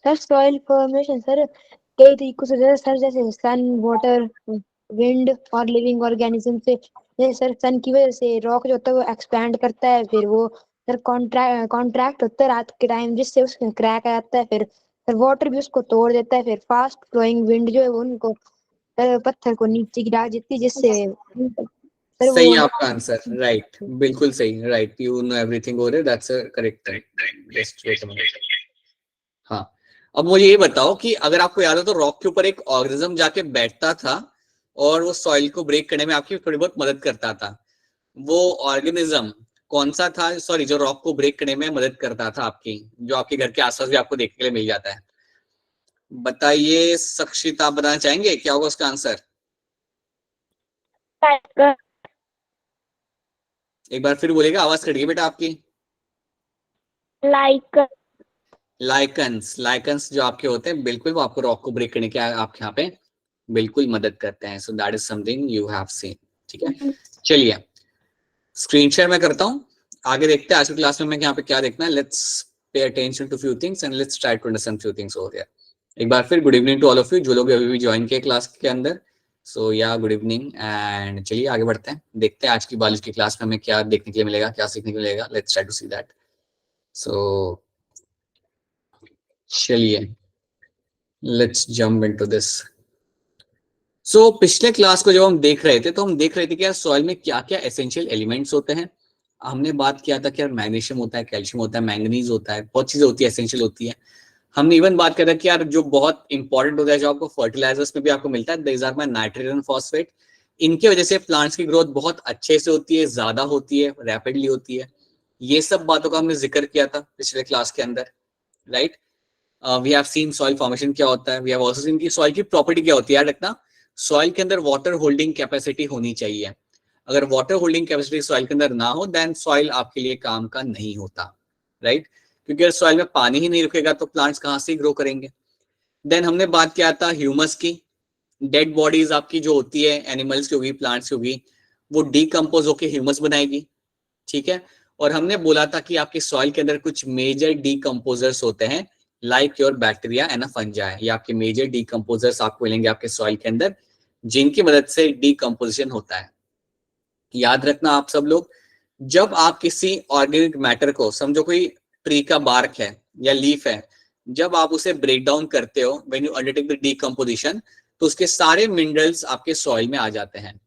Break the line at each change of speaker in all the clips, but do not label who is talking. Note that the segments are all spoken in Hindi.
सर सॉइल फॉर्मेशन सर कई तरीकों से जैसे सर जैसे सन वाटर विंड और लिविंग ऑर्गेनिज्म से। जैसे सर सन की वजह से रॉक जो होता है वो एक्सपैंड करता है, फिर वो सर कॉन्ट्रैक्ट होता है रात के टाइम जिससे उसमें क्रैक आ जाता है। फिर सर वाटर भी उसको तोड़ देता है। फिर फास्ट फ्लोइंग विंड जो है वो उनको पत्थर को नीचे गिरा देती है जिससे सर वो।
सही आपका आंसर, राइट, बिल्कुल सही, right, you know everything over it, that's a correct time. Just wait a minute. हाँ, अब मुझे ये बताओ कि अगर आपको याद हो तो रॉक के ऊपर एक ऑर्गेनिज्म जाके बैठता था और वो सॉइल को ब्रेक करने में आपकी थोड़ी बहुत मदद करता था। वो ऑर्गेनिज्म कौन सा था, सॉरी, जो रॉक को ब्रेक करने में मदद करता था आपकी, जो आपके घर के आसपास भी आपको देखने के लिए मिल जाता है? बताइए, सक्षित आप बताना चाहेंगे क्या होगा उसका आंसर? एक बार फिर बोलेगा, आवाज कट गई बेटा आपकी।
लाइक
लाइकन्स, लाइकन्स जो आपके होते हैं बिल्कुल, वो आपको रॉक को ब्रेक करने के आपके यहाँ पे बिल्कुल मदद करते हैं। So that is something you have seen. ठीक है, चलिए स्क्रीन शेयर मैं करता हूँ, आगे देखते हैं आज की क्लास में मैं यहाँ पे क्या देखना है। Let's pay attention to few things and let's try to understand few things over here. एक बार फिर good evening to all of you जो लोग अभी भी ज्वाइन किए क्लास के अंदर। सो या गुड इवनिंग, एंड चलिए आगे बढ़ते हैं, देखते हैं आज की बायोलॉजी की क्लास में हमें क्या देखने के लिए मिलेगा, क्या सीखने के लिए मिलेगा। Let's try to see that. So चलिए let's jump into this. So पिछले क्लास को जब हम देख रहे थे तो हम देख रहे थे कि यार सॉइल में क्या क्या एसेंशियल एलिमेंट्स होते हैं। हमने बात किया था कि यार मैग्नीशियम होता है, कैल्शियम होता है, मैंगनीज होता है, बहुत चीजें होती है, एसेंशियल होती है। हमने इवन बात किया था कि यार जो बहुत इंपॉर्टेंट होता है जो आपको फर्टिलाइजर्स में भी आपको मिलता है, these are my nitrogen phosphate. इनकी वजह से प्लांट्स की ग्रोथ बहुत अच्छे से होती है, ज्यादा होती है, रैपिडली होती है। ये सब बातों का हमने जिक्र किया था पिछले क्लास के अंदर, right. We have seen soil formation क्या होता है, वी हैव आल्सो सीन कि सॉइल की प्रॉपर्टी क्या होती है। याद रखना, सॉइल के अंदर वाटर होल्डिंग कैपेसिटी होनी चाहिए। अगर वाटर होल्डिंग कैपेसिटी सॉइल के अंदर ना हो देन सॉइल आपके लिए काम का नहीं होता, राइट। क्योंकि अगर सॉइल में पानी ही नहीं रुकेगा तो प्लांट्स कहाँ से ग्रो करेंगे। देन हमने बात किया था ह्यूमस की। डेड बॉडीज आपकी जो होती है, एनिमल्स की होगी, प्लांट्स की होगी, वो डीकम्पोज होकर ह्यूमस बनाएगी, ठीक है। और हमने बोला था कि आपके सॉइल के अंदर कुछ मेजर डीकम्पोजर्स होते हैं, like your bacteria and fungi. ये आपके मेजर डीकम्पोजर्स आपको मिलेंगे आपके सॉइल के अंदर, जिनकी मदद से डीकम्पोजिशन होता है। याद रखना आप सब लोग, जब आप किसी ऑर्गेनिक मैटर को, समझो कोई ट्री का बार्क है या लीफ है, जब आप उसे ब्रेक डाउन करते हो, when you undertake the decomposition, तो उसके सारे मिनरल्स आपके सॉइल में आ जाते हैं।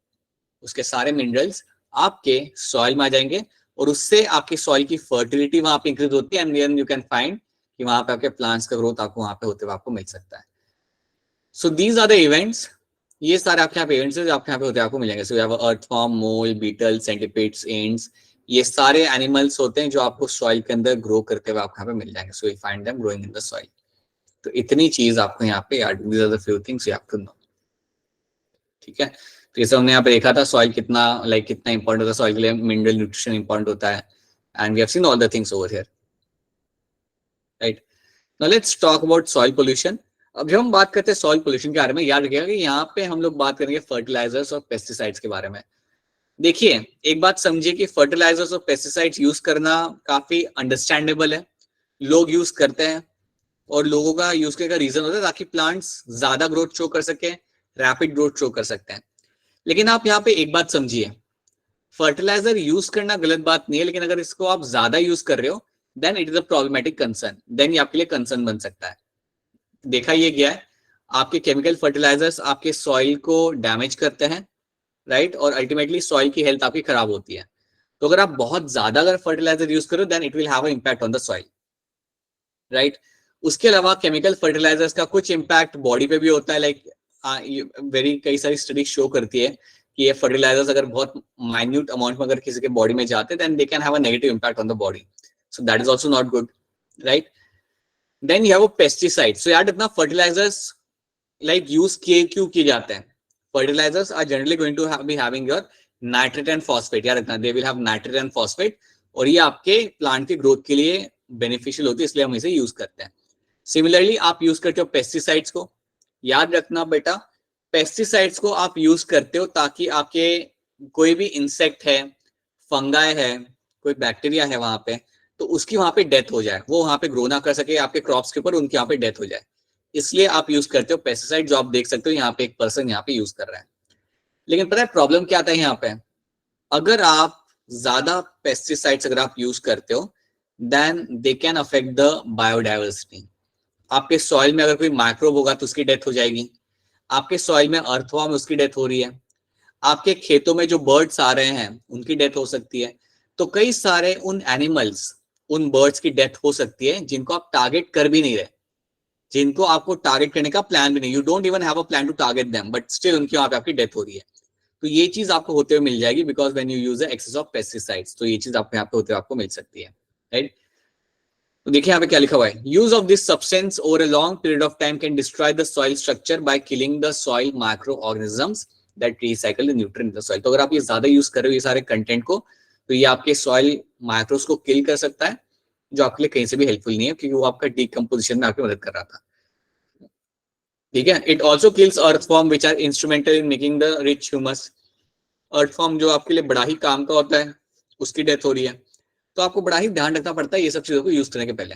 उसके सारे मिनरल्स आपके सॉइल में आ जाएंगे और उससे आपकी सॉइल की फर्टिलिटी वहां पे इंक्रीज होती है, and then you can find कि वहां पे आपके प्लांट्स का ग्रोथ आपको वहां पे होते हुए आपको मिल सकता है। So these are the events, ये सारे आपके यहाँ पे इवेंट्स जो आपके यहाँ पे होते हैं आपको मिलेंगे। So we have earthworm, mole, beetle, centipedes, ants, ये सारे एनिमल्स होते हैं जो आपको सॉइल के अंदर ग्रो करते हुए आपको यहाँ पे मिल जाएंगे। So you find them growing in the soil. तो इतनी चीज आपको यहाँ पे याद, these are the few things you have to know, ठीक है। तो ये सब हमने यहाँ पे देखा था सॉइल कितना कितना इंपॉर्टेंट होता है सॉइल के लिए, मिनरल न्यूट्रिशन इंपॉर्टेंट होता है, and we have seen all the things over here, right. Now let's talk about soil pollution. अब जब हम बात करते हैं सॉइल पोल्यूशन के बारे में, याद रखिएगा कि यहाँ पे हम लोग बात करेंगे फर्टिलाइजर्स और पेस्टिसाइड्स के बारे में। देखिए एक बात समझिए कि फर्टिलाइजर्स और पेस्टिसाइड्स यूज करना काफी अंडरस्टैंडेबल है, लोग यूज करते हैं, और लोगों का यूज करने का रीजन होता है ताकि प्लांट्स ज्यादा ग्रोथ शो कर सके, रैपिड ग्रोथ शो कर सकते हैं। लेकिन आप यहाँ पे एक बात समझिए, फर्टिलाइजर यूज करना गलत बात नहीं है, लेकिन अगर इसको आप ज्यादा यूज कर रहे हो then it is a problematic concern, then ये आपके लिए कंसर्न बन सकता है। देखा ये गया है, आपके केमिकल फर्टिलाइजर्स आपके सॉइल को डैमेज करते हैं, राइट, और अल्टीमेटली सॉइल की हेल्थ आपकी खराब होती है। तो अगर आप बहुत ज्यादा अगर फर्टिलाइजर यूज करो then it will have a impact on the soil, right. उसके अलावा केमिकल फर्टिलाइजर्स का कुछ इम्पैक्ट बॉडी पे भी होता है, वेरी कई सारी स्टडी शो करती है कि ये फर्टिलाइजर्स अगर बहुत माइन्यूट अमाउंट में अगर किसी के बॉडी में जाते हैं then they can have a negative impact on the body, so that is also not good, right. Then you have pesticide. So यार इतना फर्टिलाइजर्स यूज किए क्यों किए जाते हैं, fertilizers are generally going to be having your nitrate and phosphate, यार इतना they will have nitrate and phosphate, और ये आपके प्लांट की ग्रोथ के लिए बेनिफिशियल होती है, इसलिए हम इसे यूज करते हैं। सिमिलरली आप यूज करते हो पेस्टिसाइड्स को, याद रखना बेटा, पेस्टिसाइड्स को आप यूज करते हो ताकि आपके कोई भी इंसेक्ट है, फंगाई है, कोई बैक्टीरिया है वहां पे, तो उसकी वहां पे डेथ हो जाए, वो वहां पे ग्रो ना कर सके आपके क्रॉप्स के ऊपर, उनकी वहां पे डेथ हो जाए, इसलिए आप यूज करते हो पेस्टिसाइड। जो आप देख सकते हो यहाँ पे एक पर्सन यहाँ पे यूज कर रहा है। लेकिन पता है प्रॉब्लम क्या आता है यहाँ पे, अगर आप ज्यादा पेस्टिसाइड्स अगर आप यूज करते हो then they can affect the biodiversity. आपके सॉइल में अगर कोई माइक्रोब होगा तो उसकी डेथ हो जाएगी, आपके सॉइल में अर्थवॉर्म उसकी डेथ हो रही है, आपके खेतों में जो बर्ड्स आ रहे हैं उनकी डेथ हो सकती है। तो कई सारे उन एनिमल्स, उन बर्ड्स की डेथ हो सकती है जिनको आप टारगेट कर भी नहीं रहे, जिनको आपको टारगेट करने का प्लान भी नहीं, you don't even have a plan to target them, but still उनकी वहां पे आपकी डेथ हो रही है। तो ये चीज आपको होते हुए मिल जाएगी because when you use excess of pesticides, तो ये चीज आपको यहाँ पे होते हुए आपको मिल सकती है, राइट। तो देखिए यहाँ पे क्या लिखा हुआ है, use of this substance over a long period of time can destroy the soil structure by killing the soil micro organisms that recycle the nutrient in the soil. तो अगर आप ये ज्यादा यूज कर रहे हो ये सारे कंटेंट को, तो ये आपके सॉइल माइक्रोस को किल कर सकता है, जो आपके लिए कहीं से भी हेल्पफुल नहीं है क्योंकि वो आपका डीकम्पोजिशन में आपकी मदद कर रहा था, ठीक है। It also kills earthworm which are instrumental in making the rich humus. Earthworm जो आपके लिए बड़ा ही काम का होता है उसकी डेथ हो रही है, तो आपको बड़ा ही ध्यान रखना पड़ता है ये सब चीजों को यूज करने के पहले।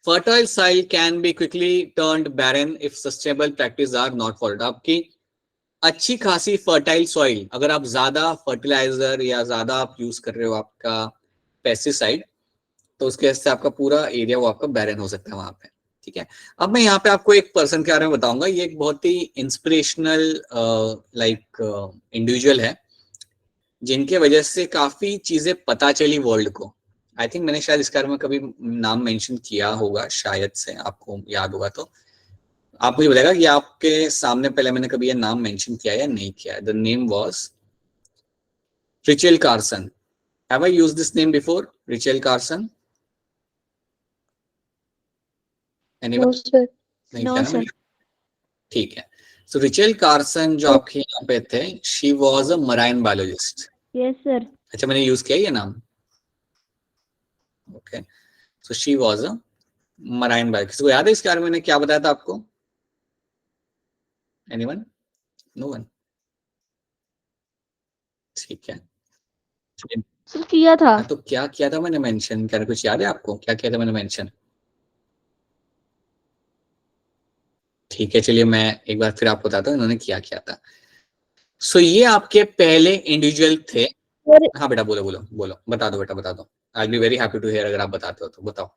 Fertile soil can be quickly turned barren if sustainable practices are not followed। आपकी अच्छी खासी फर्टाइल सॉइल, अगर आप ज्यादा फर्टिलाइजर या ज्यादा आप यूज कर रहे हो आपका पेस्टिसाइड, तो उसके वजह से आपका पूरा एरिया वो आपका बैरन हो सकता है वहां पे, ठीक है। अब मैं यहाँ पे आपको एक पर्सन के बारे में बताऊंगा, ये एक बहुत ही इंस्पिरेशनल इंडिविजुअल है जिनके वजह से काफी चीजें पता चली वर्ल्ड को। आई थिंक मैंने शायद इसके बारे में कभी नाम मेंशन किया होगा, शायद से आपको याद होगा, तो आप मुझे बताएगा कि आपके सामने पहले मैंने कभी ये नाम मेंशन किया या नहीं किया। The name was Rachel Carson. Have I used this name before? Rachel Carson?
No sir.
नहीं
नो
किया ना
सर।
मैंने? ठीक है। सो रिचेल कार्सन जो आपके यहाँ पे थे, she was a marine biologist.
Yes sir.
अच्छा, मैंने यूज किया ये नाम? Okay. So she was a marine biologist. किसी को याद है इसके बारे में मैंने क्या बताया था आपको? एनीवन? No one? ठीक है।
सर किया था।
हाँ, तो क्या किया था मैंने मेंशन? क्या कुछ याद है आपको क्या किया था मैंने मेंशन? ठीक है, चलिए मैं एक बार फिर आपको बताता हूँ इन्होंने क्या किया था। सो ये आपके पहले इंडिविजुअल थे।
सर
हाँ बेटा, बोलो बोलो बोलो, बता दो बेटा, बता दो। I be very happy to hear अगर आप बताते हो तो बताओ।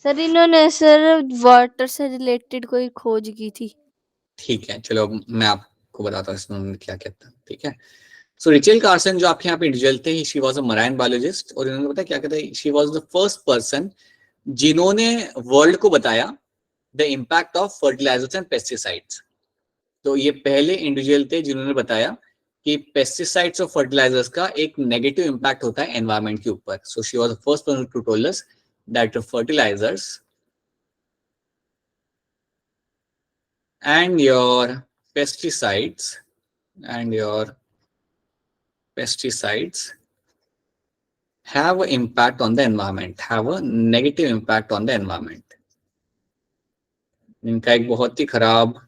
सर इन्होंने सर वाटर से रिलेटेड कोई खोज की थी।
ठीक है, चलो अब मैं आपको बताता हूँ इसमें उन्होंने क्या किया था, ठीक है। सो रिचेल कार्सन जो आपके यहाँ पे इंडिविजुअल थे, she was a marine biologist, और इन्होंने बताया क्या कहता है, she was the first person जिन्होंने वर्ल्ड को बताया the impact of fertilisers and pesticides. तो ये पहले इंडिविजुअल थे जिन्होंने बताया कि पेस्टिसाइड्स और फर्टिलाइजर्स का एक नेगेटिव इम्पैक्ट होता है एनवायरमेंट के ऊपर। So she was the first person to told us that fertilisers and your pesticides and your pesticides have an impact on the environment, have a negative impact on the environment। इनका एक बहुत ही खराब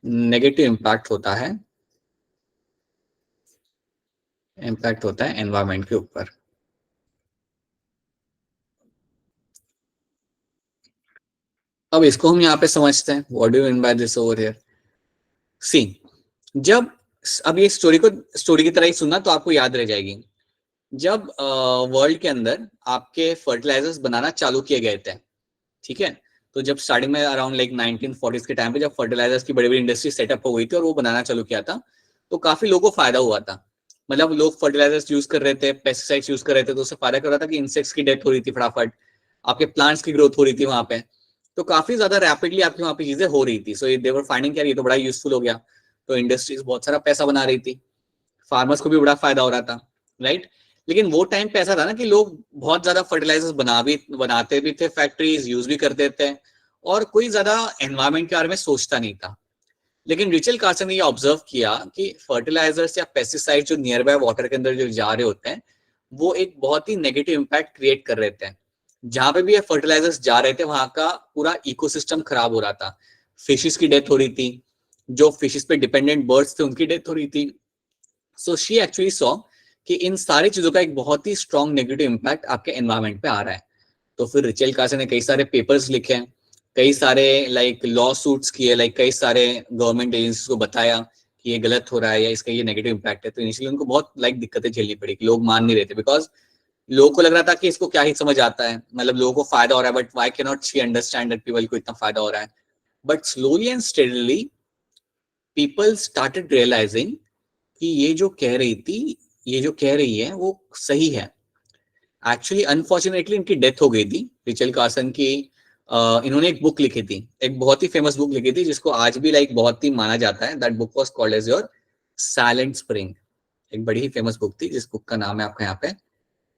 नेगेटिव इम्पैक्ट होता है, इम्पैक्ट होता है एनवायरमेंट के ऊपर। अब इसको हम यहाँ पे समझते हैं, what do you mean by this over here. See, जब अब ये स्टोरी की तरह ही सुनना तो आपको याद रह जाएगी। जब वर्ल्ड के अंदर आपके फर्टिलाइजर्स बनाना चालू किए गए थे, ठीक है, तो जब स्टार्टिंग में अराउंड लाइक 1940s के टाइम पे जब फर्टिलाइजर्स की बड़ी बड़ी इंडस्ट्री सेटअप हो गई थी और वो बनाना चालू किया था, तो काफी लोगों को फायदा हुआ था। मतलब लोग फर्टिलाइजर्स यूज कर रहे थे, पेस्टिसाइड्स यूज कर रहे थे, तो उससे फायदा कर रहा था कि इंसेक्ट्स की डेथ हो रही थी फटाफट, आपके प्लांट्स की ग्रोथ हो रही थी वहां पे, तो काफी ज्यादा रैपिडली आपकी वहां पे चीजें हो रही थी। सो दे वर फाइंडिंग ये तो बड़ा यूजफुल हो गया, तो इंडस्ट्रीज बहुत सारा पैसा बना रही थी, फार्मर्स को भी बड़ा फायदा हो रहा था, राइट। लेकिन वो टाइम पे ऐसा था ना कि लोग बहुत ज्यादा फर्टिलाइजर्स बनाते भी थे, फैक्ट्रीज यूज भी करते थे, और कोई ज्यादा एनवायरमेंट के बारे में सोचता नहीं था। लेकिन रिचल कार्सन ने ये ऑब्जर्व किया कि फर्टिलाइजर्स या पेस्टिसाइड जो नियर बाय वाटर के अंदर जो जा रहे होते हैं, वो एक बहुत ही नेगेटिव इम्पैक्ट क्रिएट कर रहे थे। जहां पे भी ये फर्टिलाइजर्स जा रहे थे वहां का पूरा इकोसिस्टम खराब हो रहा था, फिशेस की डेथ हो रही थी, जो फिशेस पे डिपेंडेंट बर्ड्स थे उनकी डेथ हो रही थी, सो शी एक्चुअली सॉ कि इन सारी चीजों का एक बहुत ही स्ट्रॉन्ग नेगेटिव इम्पैक्ट आपके एनवायरमेंट पे आ रहा है। तो फिर रिचेल कार्सन ने कई सारे पेपर्स लिखे हैं, कई सारे लाइक लॉ सूट्स किए, लाइक कई सारे गवर्नमेंट एजेंसीज को बताया कि ये गलत हो रहा है या इसका ये नेगेटिव इम्पैक्ट है। तो इनिशियली उनको बहुत लाइक दिक्कतें झेलनी पड़ी कि लोग मान नहीं रहे थे, बिकॉज लोगों को लग रहा था कि इसको क्या ही समझ आता है, मतलब लोगों को फायदा हो रहा है, but why can not she understand that people को इतना फायदा हो रहा है। But slowly and steadily people started realising कि ये जो कह रही थी, ये जो कह रही है वो सही है। एक्चुअली अनफॉर्चुनेटली इनकी डेथ हो गई थी, रिचल कार्सन की। इन्होंने एक बुक लिखी थी, एक बहुत ही फेमस बुक लिखी थी जिसको आज भी लाइक बहुत ही माना जाता है। That book was called as your silent spring. एक बड़ी ही फेमस बुक थी जिस बुक का नाम है आपका यहाँ पे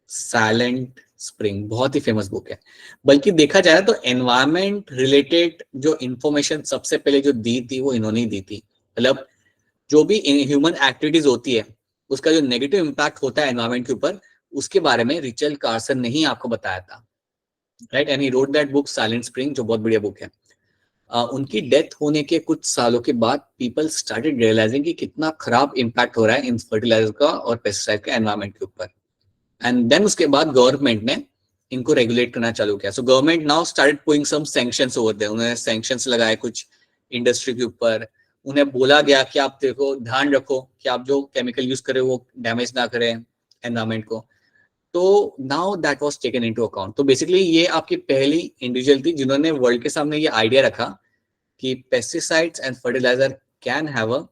साइलेंट स्प्रिंग। बहुत ही फेमस बुक है। बल्कि देखा जाए तो एनवायरमेंट रिलेटेड जो इंफॉर्मेशन सबसे पहले जो दी थी वो इन्होंने ही दी थी। मतलब जो भी ह्यूमन एक्टिविटीज होती है उसका जो नेगेटिव इम्पैक्ट होता है एनवायरमेंट के ऊपर, उसके बारे में रिचल कार्सन ने ही आपको बताया था, right. And he wrote that book silent spring, जो बहुत बढ़िया बुक है। उनकी डेथ होने के कुछ सालों के बाद पीपल स्टार्टेड रियलाइजिंग कि कितना खराब इम्पैक्ट हो रहा है इन फर्टिलाइजर का और पेस्टिसाइड का एनवायरमेंट के ऊपर। एंड देन उसके बाद गवर्नमेंट ने इनको रेगुलेट करना चालू किया। So government now started putting some sanctions over there. उन्होंने सैंक्शंस लगाए कुछ इंडस्ट्री के ऊपर। उन्हें बोला गया कि आप देखो, ध्यान रखो कि आप जो केमिकल यूज कर रहे हो वो डैमेज ना करें एनवायरमेंट को। तो now that was taken into account. तो बेसिकली ये आपकी पहली इंडिविजुअल थी जिन्होंने वर्ल्ड के सामने ये आइडिया रखा कि pesticides and fertilizer can have a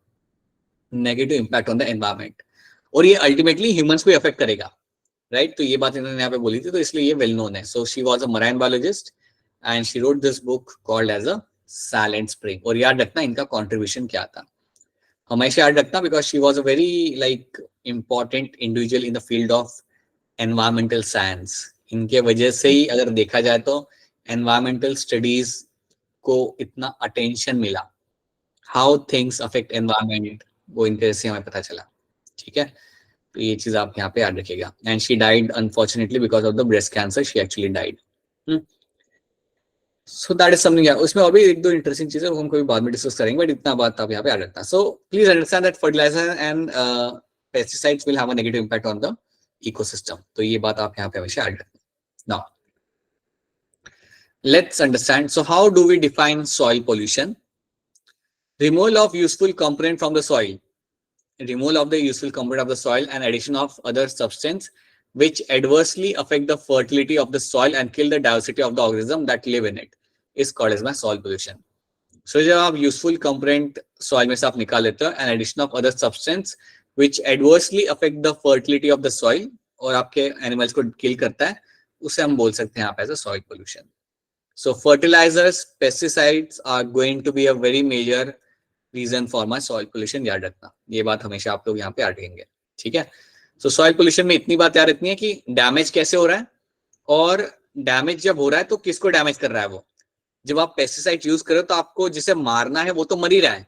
negative impact on the environment, और ये अल्टीमेटली ह्यूमंस को अफेक्ट करेगा, राइट। तो ये बात इन्होंने यहाँ पे बोली थी, तो इसलिए ये वेल नोन है। So she was a marine biologist and she wrote this book called as a silent spring. और याद रखना इनका कॉन्ट्रीब्यूशन क्या था, हमेशा याद रखना, because she was a very like important individual in the field of environmental science. इनके वजह से ही अगर देखा जाए तो एनवायरमेंटल स्टडीज को इतना अटेंशन मिला, हाउ थिंग्स अफेक्ट एनवायरमेंट, वो इनके से हमें पता चला, ठीक है। तो ये चीज आप यहाँ पे याद रखिएगा। And she died unfortunately because of the breast cancer, she actually died. So that is something. उसमें और भी एक दो इंटरेस्टिंग चीजें हम कभी बाद में डिस्कस करेंगे, बट इतना बात आप यहाँ पे याद रखना। So please understand that fertilizer and pesticides will have a negative impact on the ecosystem. तो ये बात आप यहाँ पे हमेशा याद रखना। Now let's understand. So how do we define soil pollution? Removal of useful component from the soil. Removal of the useful component of the soil and addition of other substance which adversely affect the fertility of the soil and kill the diversity of the organism that live in it is called as my soil pollution. So जब आप useful component soil में से आप निकाल लेते हो and addition of other substance which adversely affect the fertility of the soil और आपके animals को kill करता है, उसे हम बोल सकते हैं आप as a soil pollution. So fertilizers, pesticides are going to be a very major reason for my soil pollution. याद रखना, ये बात हमेशा आप लोग यहाँ पे याद रखेंगे, ठीक है। So soil pollution में इतनी बात याद रखनी है कि डैमेज कैसे हो रहा है, और डैमेज जब हो रहा है तो किसको डैमेज कर रहा है वो। जब आप पेस्टिसाइड यूज करो तो आपको जिसे मारना है वो तो मर ही रहा है,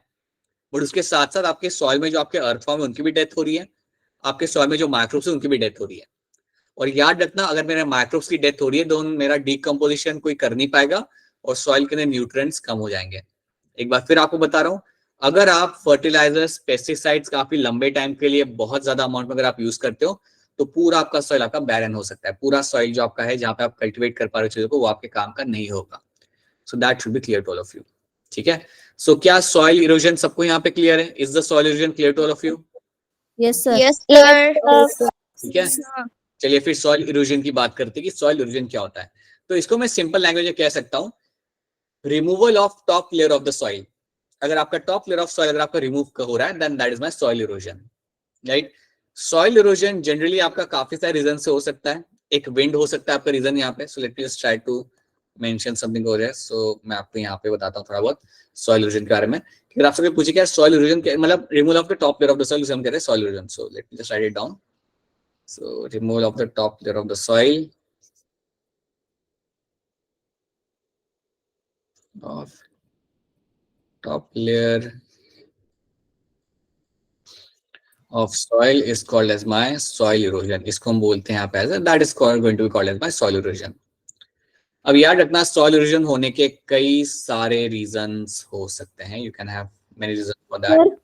बट उसके साथ साथ आपके सॉइल में जो आपके अर्थफॉर्म है उनकी भी डेथ हो रही है, आपके सॉइल में जो माइक्रोब्स है उनकी भी डेथ हो रही है। और याद रखना, अगर मेरे माइक्रोब्स की डेथ हो रही है तो मेरा डीकम्पोजिशन कोई कर नहीं पाएगा और सॉइल के न्यूट्रिएंट्स कम हो जाएंगे। एक बार फिर आपको बता रहा हूं, अगर आप फर्टिलाइजर्स पेस्टिसाइड्स काफी लंबे टाइम के लिए बहुत ज्यादा अमाउंट में अगर आप यूज करते हो तो पूरा आपका सॉइल आपका बैरन हो सकता है। पूरा सॉइल जो आपका है जहां पे आप कल्टिवेट कर पा रहे हो चीजों को, वो आपके काम का नहीं होगा। So that should be clear to all of you, ठीक है। सो क्या सॉइल इरोजन सबको यहाँ पे क्लियर है? Is the soil erosion clear to all of you?
Yes sir.
Yes sir.
ठीक है, चलिए फिर सॉइल इरोजन की बात करते हैं कि सॉइल इरोजन क्या होता है। तो इसको मैं सिंपल लैंग्वेज में कह सकता हूं, removal of top layer of the soil. अगर आपका टॉप लेयर ऑफ सॉइल अगर आपका रिमूव हो रहा है, then that is my soil erosion, right. Soil erosion generally आपका काफी सारे रीजन से हो सकता है। एक विंड हो सकता है आपका रीजन यहाँ पे। So let me just try to mention something over here. So मैं आपको यहाँ पे बताता हूँ थोड़ा बहुत सॉइल इरोजन के बारे में। अगर आपसे कोई पूछे क्या सॉइल इरोजन क्या, मतलब removal of the top layer of the soil, उसे हम कह रहे हैं soil erosion. So let me just right it down. So removal of the top layer of the soil of top layer of soil is called as my soil erosion. इसको हम बोलते हैं यहाँ पे that is going to be called as my soil erosion. अब याद रखना, soil erosion होने के कई सारे reasons हो सकते हैं। You can have many reasons for that.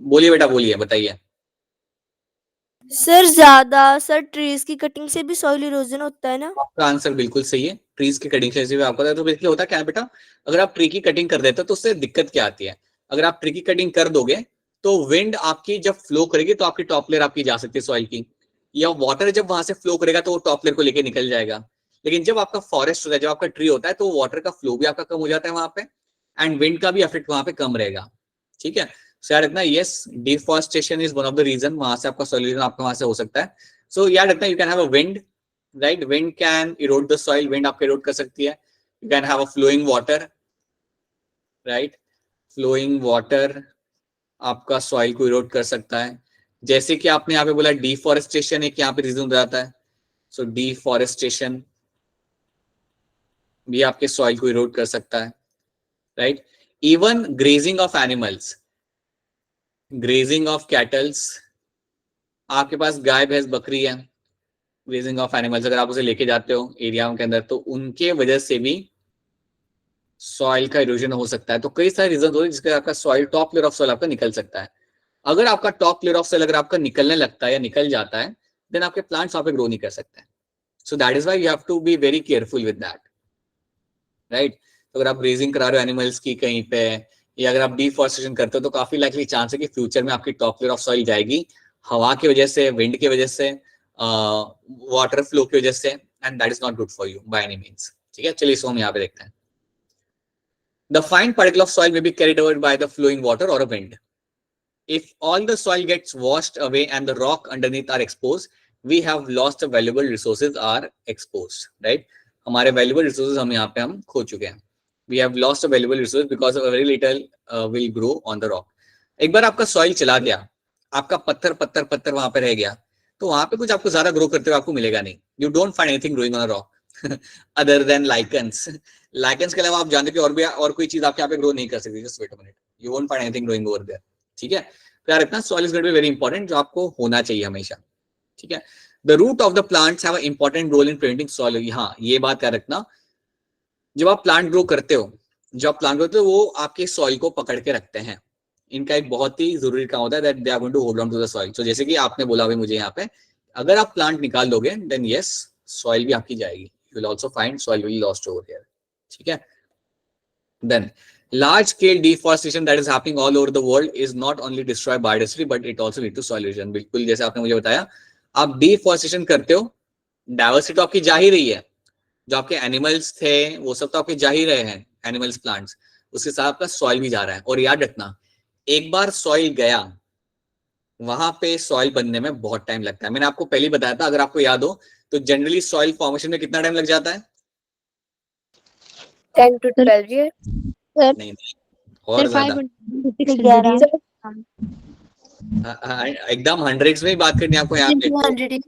बोलिए बेटा, बोलिए, बताइए।
सर ज्यादा सर ट्रीज की कटिंग से भी सॉइल इरोजन होता है ना?
आपका आंसर बिल्कुल सही है, ट्रीज की कटिंग से भी आपको तो बेसिकली होता क्या है बेटा, अगर आप ट्री की कटिंग कर देते हो तो उससे दिक्कत क्या आती है, अगर आप ट्री की कटिंग कर दोगे तो विंड आपकी जब फ्लो करेगी तो आपकी टॉप लेयर आपकी जा सकती है सॉइल की, या वाटर जब वहां से फ्लो करेगा तो वो टॉप लेयर को लेके निकल जाएगा। लेकिन जब आपका फॉरेस्ट होता है, जब आपका ट्री होता है, तो वाटर का फ्लो भी आपका कम हो जाता है वहां पे, एंड विंड का भी इफेक्ट वहां पे कम रहेगा। ठीक है, सो याद रखना, yes deforestation is one of the reason, वहां से आपका सॉल्यूशन आपका वहां से हो सकता है। सो याद रखना, you can have a wind, right, wind can erode the soil, wind आपको इरोड कर सकती है। You can have a flowing water, right, flowing water आपका सॉइल को इरोड कर सकता है। जैसे कि आपने यहाँ पे बोला डिफॉरेस्टेशन एक यहाँ पे रीजन बताता है, सो डिफॉरेस्टेशन भी आपके सॉइल को इरोड कर सकता है, right. Even grazing of animals, grazing of kettles, आपके पास गाय भैंस बकरी है, ग्रेजिंग ऑफ एनिमल्स अगर आप उसे लेके जाते हो एरिया के अंदर, तो उनके वजह से भी सॉइल का इरोजन हो सकता है। तो कई सारे रीजन होते हैं जिसके आपका soil, top layer of soil आपका निकल सकता है। अगर आपका टॉप लेयर ऑफ सॉइल अगर आपका निकलने लगता है या निकल जाता है, देन आपके प्लांट्स वहां पे ग्रो नहीं कर सकते हैं। So that is why you have to be very careful with that, right. तो अगर आप ग्रेजिंग करा रहे हो एनिमल्स की कहीं पे, या अगर आप डिफॉरेस्टेशन करते हो, तो काफी लाइकली चांस है कि फ्यूचर में आपकी टॉप लेयर ऑफ सॉइल जाएगी हवा की वजह से, विंड की वजह से, वाटर फ्लो की वजह से, and that is not good for you by any means. ठीक है, चलिए इसको हम यहाँ पे देखते हैं। The fine particle of soil may be carried away by the flowing water or a wind. If all the soil gets washed away and the rock underneath are exposed, we have lost the valuable resources are exposed, right? हमारे valuable resources हम यहाँ पे हम खो चुके हैं. We have lost the valuable resources because of very little will grow on the rock. एक बार आपका soil चला गया, आपका पत्थर पत्थर पत्थर वहां पे रह गया, तो वहां पे कुछ आपको ज्यादा ग्रो करते हुए आपको मिलेगा नहीं. You don't find anything growing on a rock other than lichens. Lichens के अलावा आप जानते हो कि और कोई चीज आपके यहाँ पे ग्रो नहीं कर सकती. Just wait a minute. You won't find anything growing over there. ठीक है, तो यार इतना soil is going to be very important, जो आपको होना चाहिए हमेशा. ठीक है, the root of the plants have a important role in preventing soil. हाँ, ये बात याद रखना, जब आप प्लांट ग्रो करते हो, जब आप प्लांट करते हो, वो आपके सॉइल को पकड़ के रखते हैं. इनका एक बहुत ही जरूरी काम होता है, that they are going to hold on to the soil. So जैसे कि आपने बोला अभी मुझे यहाँ पे, अगर आप प्लांट निकाल दोगे, देन यस सॉइल भी आपकी जाएगी. You will also find soil will lost over here. ठीक है, then large scale deforestation that is happening all over the world is not only destroy biodiversity but it also lead to soil erosion. बिल्कुल जैसे आपने मुझे बताया, आप डिफॉरेस्टेशन करते हो, डाइवर्सिटी तो आपकी जा ही रही है, जो आपके एनिमल्स थे वो सब तो आपके जा ही रहे हैं, एनिमल्स प्लांट्स, उसके साथ आपका सॉइल भी जा रहा है. और याद रखना, एक बार सॉइल गया, वहां पे सॉइल बनने में बहुत टाइम लगता है. मैंने आपको पहले बताया था, अगर आपको याद हो तो जनरली सॉइल फॉर्मेशन में कितना टाइम लग जाता है?
10 to 12 year.
नहीं, और ज्यादा, एकदम हंड्रेड्स में ही बात करनी है आपको यहाँ पे.
200.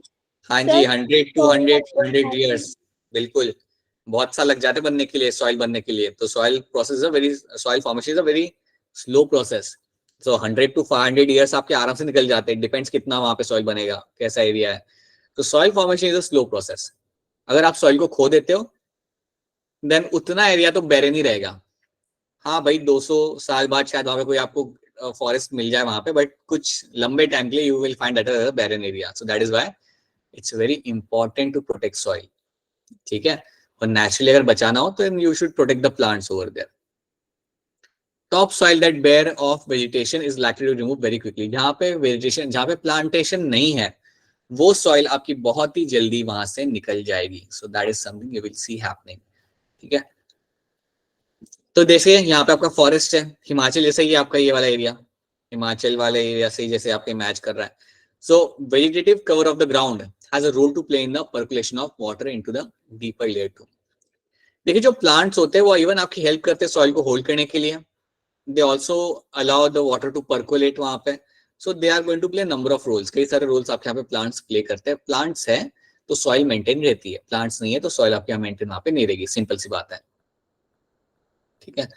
हाँ जी, 100 200 इयर्स, बिल्कुल. बहुत सा लग जाते बनने के लिए, सॉइल बनने के लिए. तो soil process is very, soil formation is a very slow process. So 100 to 500 years आपके आराम से निकल जाते हैं. डिपेंड्स कितना वहां पे सॉइल बनेगा, कैसा एरिया है. तो soil formation is a slow process. अगर आप सॉइल को खो देते हो, देन उतना एरिया तो बैरन ही रहेगा. हाँ भाई, 200 साल बाद शायद वहां पे कोई आपको फॉरेस्ट मिल जाए वहां पे, बट कुछ लंबे टाइम के लिए you will find that barren area. So that is why it's very important to protect soil. ठीक है, और नेचुरली अगर बचाना हो तो you should protect the plants over there. Top soil that bare of vegetation is likely to remove very quickly. जहां पे वेजिटेशन, जहां पे प्लांटेशन नहीं है, वो सॉइल आपकी बहुत ही जल्दी वहां से निकल जाएगी. सो that is something you will see happening. ठीक है, तो देखिए यहाँ पे आपका फॉरेस्ट है, हिमाचल जैसे ही आपका ये वाला एरिया, हिमाचल वाले एरिया से जैसे आपके मैच कर रहा है. So vegetative cover of the ground has a role to play in the percolation of water into the deeper layer too. देखिए जो प्लांट्स होते हैं वो इवन आपकी हेल्प करते हैं सॉइल को होल्ड करने के लिए. They also allow the water to percolate वहां पे. So they are going to play number of roles. कई सारे रोल्स आपके यहाँ पे प्लांट्स प्ले करते हैं. प्लांट्स है तो सॉइल मेंटेन रहती है, प्लांट्स नहीं है तो सॉइल आपके यहाँ मेंटेन वहां पे नहीं रहेगी. सिंपल सी बात है. ठीक है,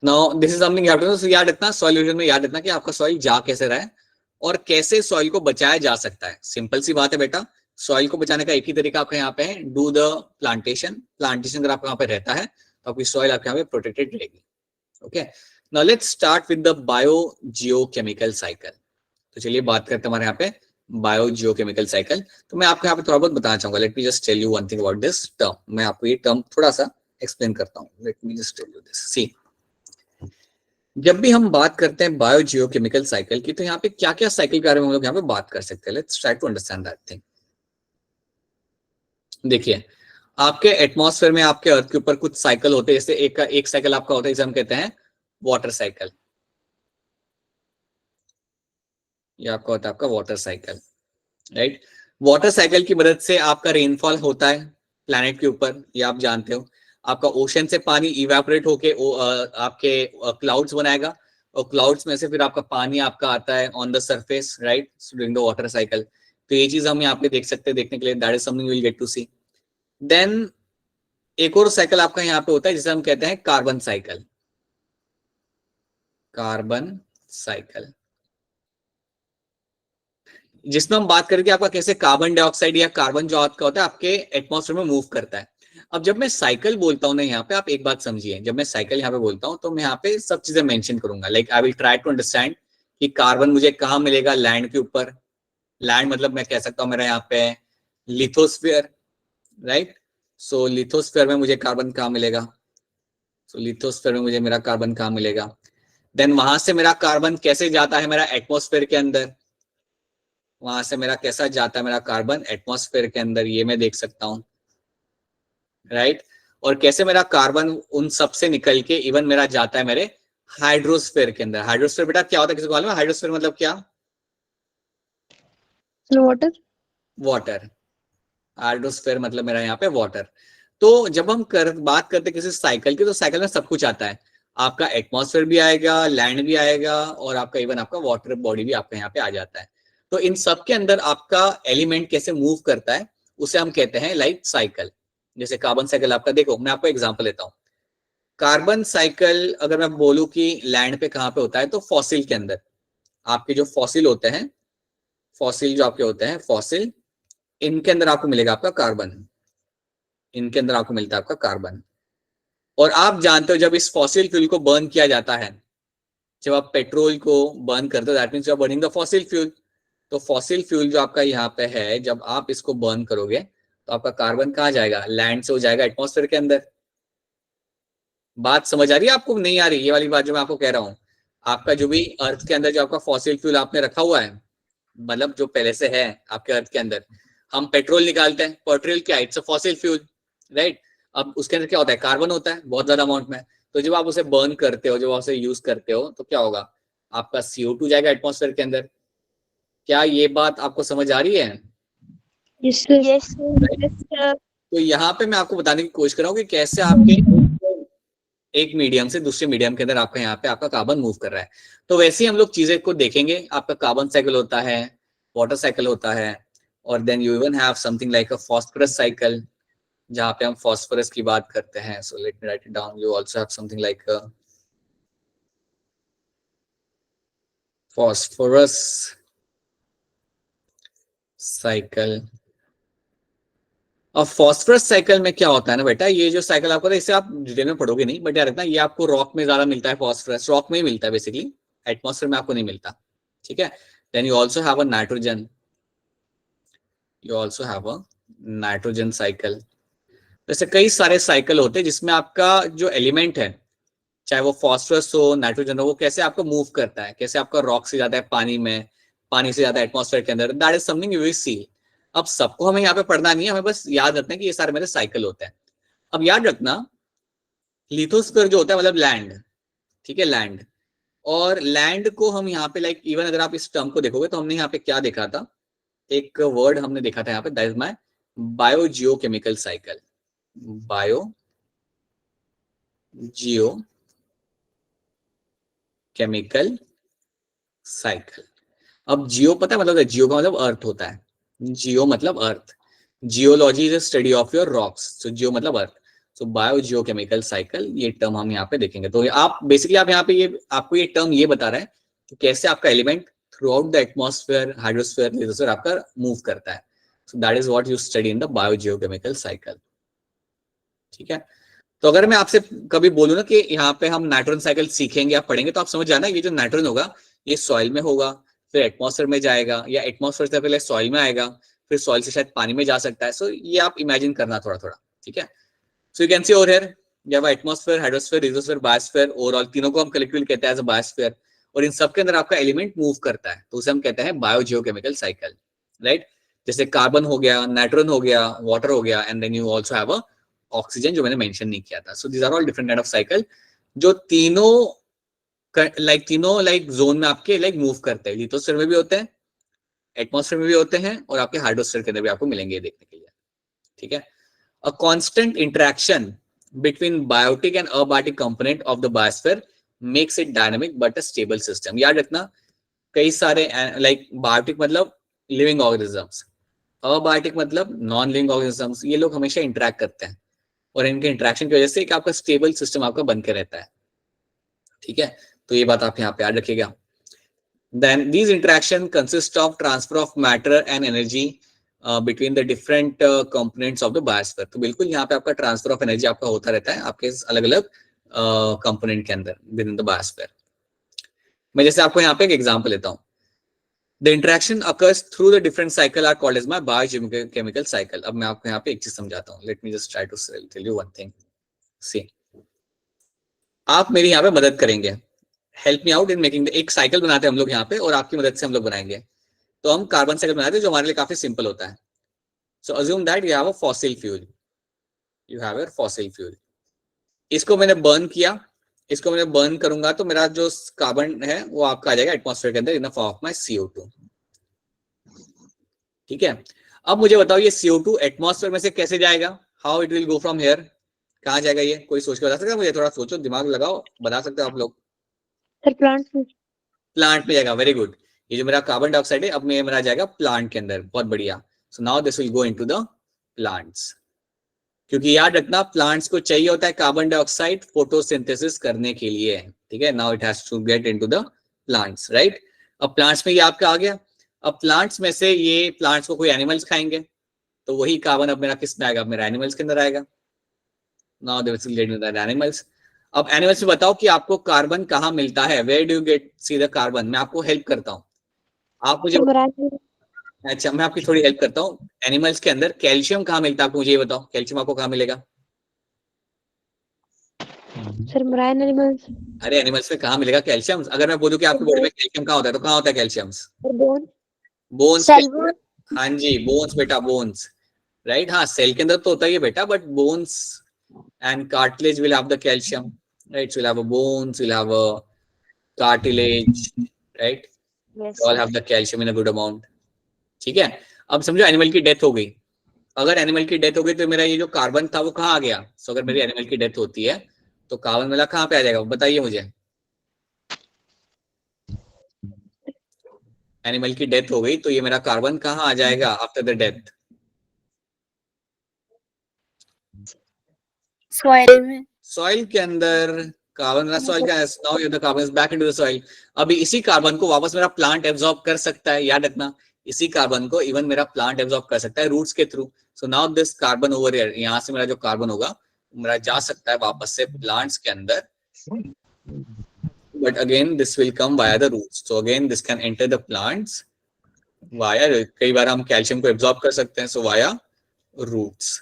now this is something you have to know. याद रखना, सॉइल इरोजन में याद रखना कि आपका सॉइल जा कैसे रहा है और कैसे सॉइल को बचाया जा सकता है. सिंपल सी बात है बेटा, सॉइल को बचाने का एक ही तरीका आपका यहाँ पे है, डू द प्लांटेशन. प्लांटेशन अगर आपका यहाँ पे रहता है तो आपकी सॉइल आपके यहाँ पे प्रोटेक्टेड रहेगी. Okay, now let's start with the bio geochemical cycle. तो चलिए बात करते हैं हमारे यहाँ पे बायो जियोकेमिकल साइकिल। तो मैं आपको यहाँ पे थोड़ा बहुत बताना चाहूंगा। Let me just tell you one thing about this term. मैं आपको ये टर्म थोड़ा सा एक्सप्लेन करता हूँ। Let me just tell you this. See, जब भी हम बात करते हैं बायो जियोकेमिकल साइकिल की, तो यहाँ पे क्या क्या साइकिल के बारे में हम लोग यहाँ पे बात कर सकते हैं। Let's try to understand that thing. देखिए, आपके एटमॉस्फेयर में, आपके अर्थ के ऊपर कुछ साइकिल होते हैं। जैसे एक साइकिल आपका होता है जिसे हम कहते हैं वाटर साइकिल। ये आपका होता है आपका water cycle, right. Water cycle की मदद से आपका रेनफॉल होता है प्लैनेट के ऊपर, ये आप जानते हो। आपका ओशन से पानी इवेपोरेट होके आपके क्लाउड्स बनाएगा, और क्लाउड्स में से फिर आपका पानी आपका आता है on the surface, right, during the water cycle. तो ये चीज हम यहाँ पे देख सकते हैं, देखने के लिए that is something will get to see. Then एक और साइकिल आपका यहाँ पे होता है जिसे हम कहते हैं कार्बन साइकिल। कार्बन साइकिल, जिसमें हम बात करेंगे आपका कैसे कार्बन डाइऑक्साइड या कार्बन जो आपका होता है आपके एटमॉस्फेयर में मूव करता है। अब जब मैं साइकिल बोलता हूं ना यहाँ पे, आप एक बात समझिए, जब मैं साइकिल यहाँ पे बोलता हूं तो मैं यहाँ पे सब चीजें मेंशन करूंगा। Like I will try to understand कि कार्बन मुझे कहाँ मिलेगा, लैंड के ऊपर। लैंड मतलब मैं कह सकता हूँ मेरा यहाँ पे लिथोस्फीयर, राइट। सो लिथोस्फीयर में मुझे कार्बन कहाँ मिलेगा, सो लिथोस्फीयर में मुझे मेरा कार्बन कहाँ मिलेगा। देन वहां से मेरा कार्बन कैसे जाता है मेरा एटमॉस्फेयर के अंदर, वहां से मेरा कैसा जाता है मेरा कार्बन एटमॉस्फेयर के अंदर, ये मैं देख सकता हूं, राइट। और कैसे मेरा कार्बन उन सब से निकल के इवन मेरा जाता है मेरे हाइड्रोस्फेयर के अंदर। हाइड्रोस्फेयर बेटा क्या होता है, किसी को मालूम है हाइड्रोस्फेयर मतलब क्या?
वाटर।
वाटर। हाइड्रोस्फेयर मतलब मेरा यहाँ पे वाटर। तो जब हम बात करते हैं किसी साइकिल की, तो साइकिल में सब कुछ आता है। आपका एटमॉस्फेयर भी आएगा, लैंड भी आएगा, और आपका इवन आपका वाटर बॉडी भी आपका यहाँ पे आ जाता है। तो इन सब के अंदर आपका एलिमेंट कैसे मूव करता है उसे हम कहते हैं लाइफ साइकिल। जैसे कार्बन साइकिल आपका, देखो मैं आपको एग्जांपल लेता हूँ। कार्बन साइकिल अगर मैं बोलूं कि लैंड पे कहाँ पे होता है, तो फॉसिल के अंदर। आपके जो फॉसिल होते हैं, फॉसिल जो आपके होते हैं फॉसिल, इनके अंदर आपको मिलेगा आपका कार्बन। इनके अंदर आपको मिलता है आपका कार्बन। और आप जानते हो जब इस फॉसिल फ्यूल को बर्न किया जाता है, जब आप पेट्रोल को बर्न करते हो, that means you are burning the fossil fuel. तो फॉसिल फ्यूल जो आपका यहाँ पे है, जब आप इसको बर्न करोगे तो आपका कार्बन कहाँ जाएगा, लैंड से हो जाएगा एटमॉस्फेयर के अंदर। बात समझ आ रही है आपको, नहीं आ रही? ये वाली बात जो मैं आपको कह रहा हूँ, आपका जो भी अर्थ के अंदर जो आपका फॉसिल फ्यूल आपने रखा हुआ है, मतलब जो पहले से है आपके अर्थ के अंदर, हम पेट्रोल निकालते हैं, पेट्रोल क्या, it's a fossil fuel, right. अब उसके अंदर क्या होता है, कार्बन होता है बहुत ज्यादा अमाउंट में। तो जब आप उसे बर्न करते हो, जब आप उसे यूज करते हो, तो क्या होगा, आपका CO2 जाएगा एटमॉस्फेयर के अंदर। क्या ये बात आपको समझ आ रही है?
Yes sir.
Yes sir.
तो यहाँ पे मैं आपको बताने की कोशिश कर रहा हूँ कि कैसे आपके एक मीडियम से दूसरे मीडियम के अंदर आपका यहाँ पे आपका कार्बन मूव कर रहा है। तो वैसे ही हम लोग चीजें को देखेंगे। आपका कार्बन साइकिल होता है, वाटर साइकिल होता है, और then you even have something like a phosphorus cycle, जहाँ पे हम फॉस्फोरस की बात करते हैं। So let me write it down. You also have something like phosphorus cycle. और फॉस्फोरस साइकिल में क्या होता है ना बेटा, ये जो साइकिल आपको, इसे आप डिटेल में पढ़ोगे नहीं, बट यार इतना, ये आपको रॉक में ज्यादा मिलता है। फॉस्फोरस रॉक में ही मिलता है बेसिकली, एटमॉस्फेयर में आपको नहीं मिलता, ठीक है। Then you also have a nitrogen, you also have a nitrogen cycle. वैसे कई सारे साइकिल होते हैं जिसमें आपका जो एलिमेंट है, चाहे वो फॉस्फोरस हो, नाइट्रोजन हो, वो कैसे आपको मूव करता है, कैसे आपका रॉक से जाता है पानी में, पानी से जाता है एटमॉस्फेयर के अंदर, that is something you will see. अब सबको हमें यहाँ पे पढ़ना नहीं है, हमें बस याद रखना है कि ये सारे मेरे साइकिल होते हैं। अब याद रखना, लिथोस्फीयर जो होता है मतलब लैंड, ठीक है, लैंड। और लैंड को हम यहाँ पे लाइक इवन अगर आप इस टर्म को देखोगे तो हमने यहाँ पे क्या देखा था, एक वर्ड हमने देखा था यहाँ पे, that is my bio geochemical cycle. Bio geo chemical cycle. अब जियो पता है मतलब, जियो का मतलब अर्थ होता है। जियो मतलब earth, geology is study of your rocks, so geo मतलब earth. So bio geo chemical cycle, ये टर्म हम यहाँ पे देखेंगे। तो आप बेसिकली आप यहाँ पे ये आपको ये टर्म ये बता रहा है कि कैसे आपका element through out the atmosphere, hydrosphere, lithosphere आपका मूव करता है। So that is what you study in the bio geo chemical cycle, ठीक है। तो अगर मैं आपसे कभी बोलूँ ना कि यहाँ पे हम नाइट्रोजन साइकिल सीखेंगे या पढ़ेंगे, तो आप समझ जाना ये जो नाइट्रोजन होगा ये सॉइल में होगा, फिर एटमॉस्फेयर में जाएगा, या एटमॉस्फेयर से पहले सॉइल में आएगा, फिर सॉइल से शायद पानी में जा सकता है। सो ये आप इमेजिन करना थोड़ा थोड़ा, ठीक है। So you can C over here या एटमॉस्फेयर, हाइड्रोस्फीयर, रिजोस्फीयर, बायोस्फीयर, ओवरऑल तीनों को हम कलेक्टिवली कहते हैं एज अ बायोस्फीयर। और इन सब के अंदर आपका एलिमेंट मूव करता है, तो उसे हम कहते हैं बायोजियोकेमिकल साइकिल, राइट। जैसे कार्बन हो गया, नाइट्रोजन हो गया, वाटर हो गया, and then you also have a oxygen, जो मैंने मेंशन नहीं किया था। So these are all different kind of cycle, जो तीनों जोन में आपके मूव करते हैं। लिथोस्फीयर में भी होते हैं, एटमॉस्फेयर में भी होते हैं, और आपके हाइड्रोस्फीयर के अंदर भी आपको मिलेंगे देखने के लिए, ठीक है। A constant interaction between biotic and abiotic component of the biosphere makes it dynamic but a stable system। याद रखना, कई सारे बायोटिक मतलब लिविंग ऑर्गेनिजम्स, अबायोटिक मतलब नॉन लिविंग ऑर्गेनिजम्स, ये लोग हमेशा इंटरेक्ट करते हैं, और इनके इंटरेक्शन की वजह से एक आपका स्टेबल सिस्टम आपका बन के रहता है, ठीक है। तो ये बात आप यहाँ पे याद रखिएगा। Then these interaction consist of transfer of matter and energy between the different components of the biosphere। तो बिल्कुल यहाँ पे आपका ट्रांसफर ऑफ एनर्जी आपका होता रहता है आपके अलग अलग कंपोनेंट के अंदर विद इन द बायोस्फीयर। मैं जैसे आपको यहाँ पे एक एग्जांपल लेता हूँ। The interaction occurs through the different cycle are called as my biochemical cycle। अब मैं आपको यहाँ पे एक चीज समझाता हूँ। Let me just try to tell you one thing। See, आप मेरी यहाँ पे मदद करेंगे, help me out in making, एक साइकिल बनाते हैं हम लोग यहाँ पे, और आपकी मदद से हम लोग बनाएंगे। तो हम कार्बन साइकिल बनाते हैं जो हमारे लिए काफी सिंपल होता है। So assume that you have a fossil fuel, you have a fossil fuel. इसको मैंने बर्न किया, इसको मैंने बर्न करूंगा तो मेरा जो कार्बन है वो आपका आ जाएगा एटमॉस्फेयर के अंदर in the form of my CO2, ठीक है। अब मुझे बताओ ये CO2 एटमॉस्फेयर में से कैसे जाएगा, how it will go from here, कहाँ जाएगा ये, कोई सोच के बता सकता है मुझे? थोड़ा सोचो, दिमाग लगाओ, बता सकते हो आप लोग?
सर प्लांट में।
प्लांट में जाएगा, वेरी गुड। ये जो मेरा कार्बन डाइऑक्साइड है अब मेरा जाएगा प्लांट के अंदर, बहुत बढ़िया। So now this will go into the plants, क्योंकि याद रखना प्लांट्स को चाहिए होता है कार्बन डाइऑक्साइड फोटोसिंथेसिस करने के लिए, ठीक है। Now it has to get into the plants, right. अब प्लांट्स में ये आपका आ गया। अब प्लांट्स में से ये प्लांट्स को कोई एनिमल्स खाएंगे, तो वही कार्बन अब मेरा किस में आएगा, मेरा एनिमल्स के अंदर आएगा। Now this will get into the animals. अब एनिमल्स में बताओ कि आपको कार्बन कहाँ मिलता है, where do you get see the carbon. मैं आपको हेल्प करता हूँ, आप मुझे, अच्छा मैं आपकी थोड़ी हेल्प करता हूँ। एनिमल्स के अंदर कैल्शियम कहाँ मिलता है आपको, मुझे ये बताओ, कैल्शियम आपको कहाँ मिलेगा?
Sir marine animals.
अरे एनिमल्स में कहाँ मिलेगा कैल्शियम? अगर मैं बोलूं कि आपके बॉडी में कैल्शियम कहाँ होता है, तो कहाँ होता है कैल्शियम?
Bone,
bones.
सेल।
हाँ जी, बोन्स बेटा, बोन्स, राइट। हाँ सेल के अंदर तो होता ही है बेटा, but bones and cartilage will have the calcium, right. Will have a bones, will have a cartilage, right, all have the calcium in a good amount, ठीक है। अब समझो एनिमल की डेथ हो गई, अगर एनिमल की डेथ हो गई तो मेरा ये जो कार्बन था वो कहाँ आ गया? सो अगर मेरी एनिमल की डेथ होती है तो कार्बन मेरा कहाँ पे आ जाएगा, बताइए मुझे। एनिमल की डेथ हो गई तो ये मेरा कार्बन कहाँ आ जाएगा आफ्टर द डेथ?
सॉइल में।
सॉइल के अंदर कार्बन, मेरा सॉइल का now the carbon is back into the soil. अभी इसी कार्बन को वापस मेरा प्लांट एब्जॉर्ब कर सकता है, याद रखना, इसी कार्बन को इवन मेरा प्लांट एब्जॉर्ब कर सकता है रूट्स के through. So now this carbon over here, यहाँ से मेरा जो कार्बन होगा मेरा जा सकता है वापस से प्लांट्स के अंदर, but again this will come via the roots। so again this can enter the plants via, कई बार हम कैल्शियम को एब्जॉर्ब कर सकते हैं, so via roots।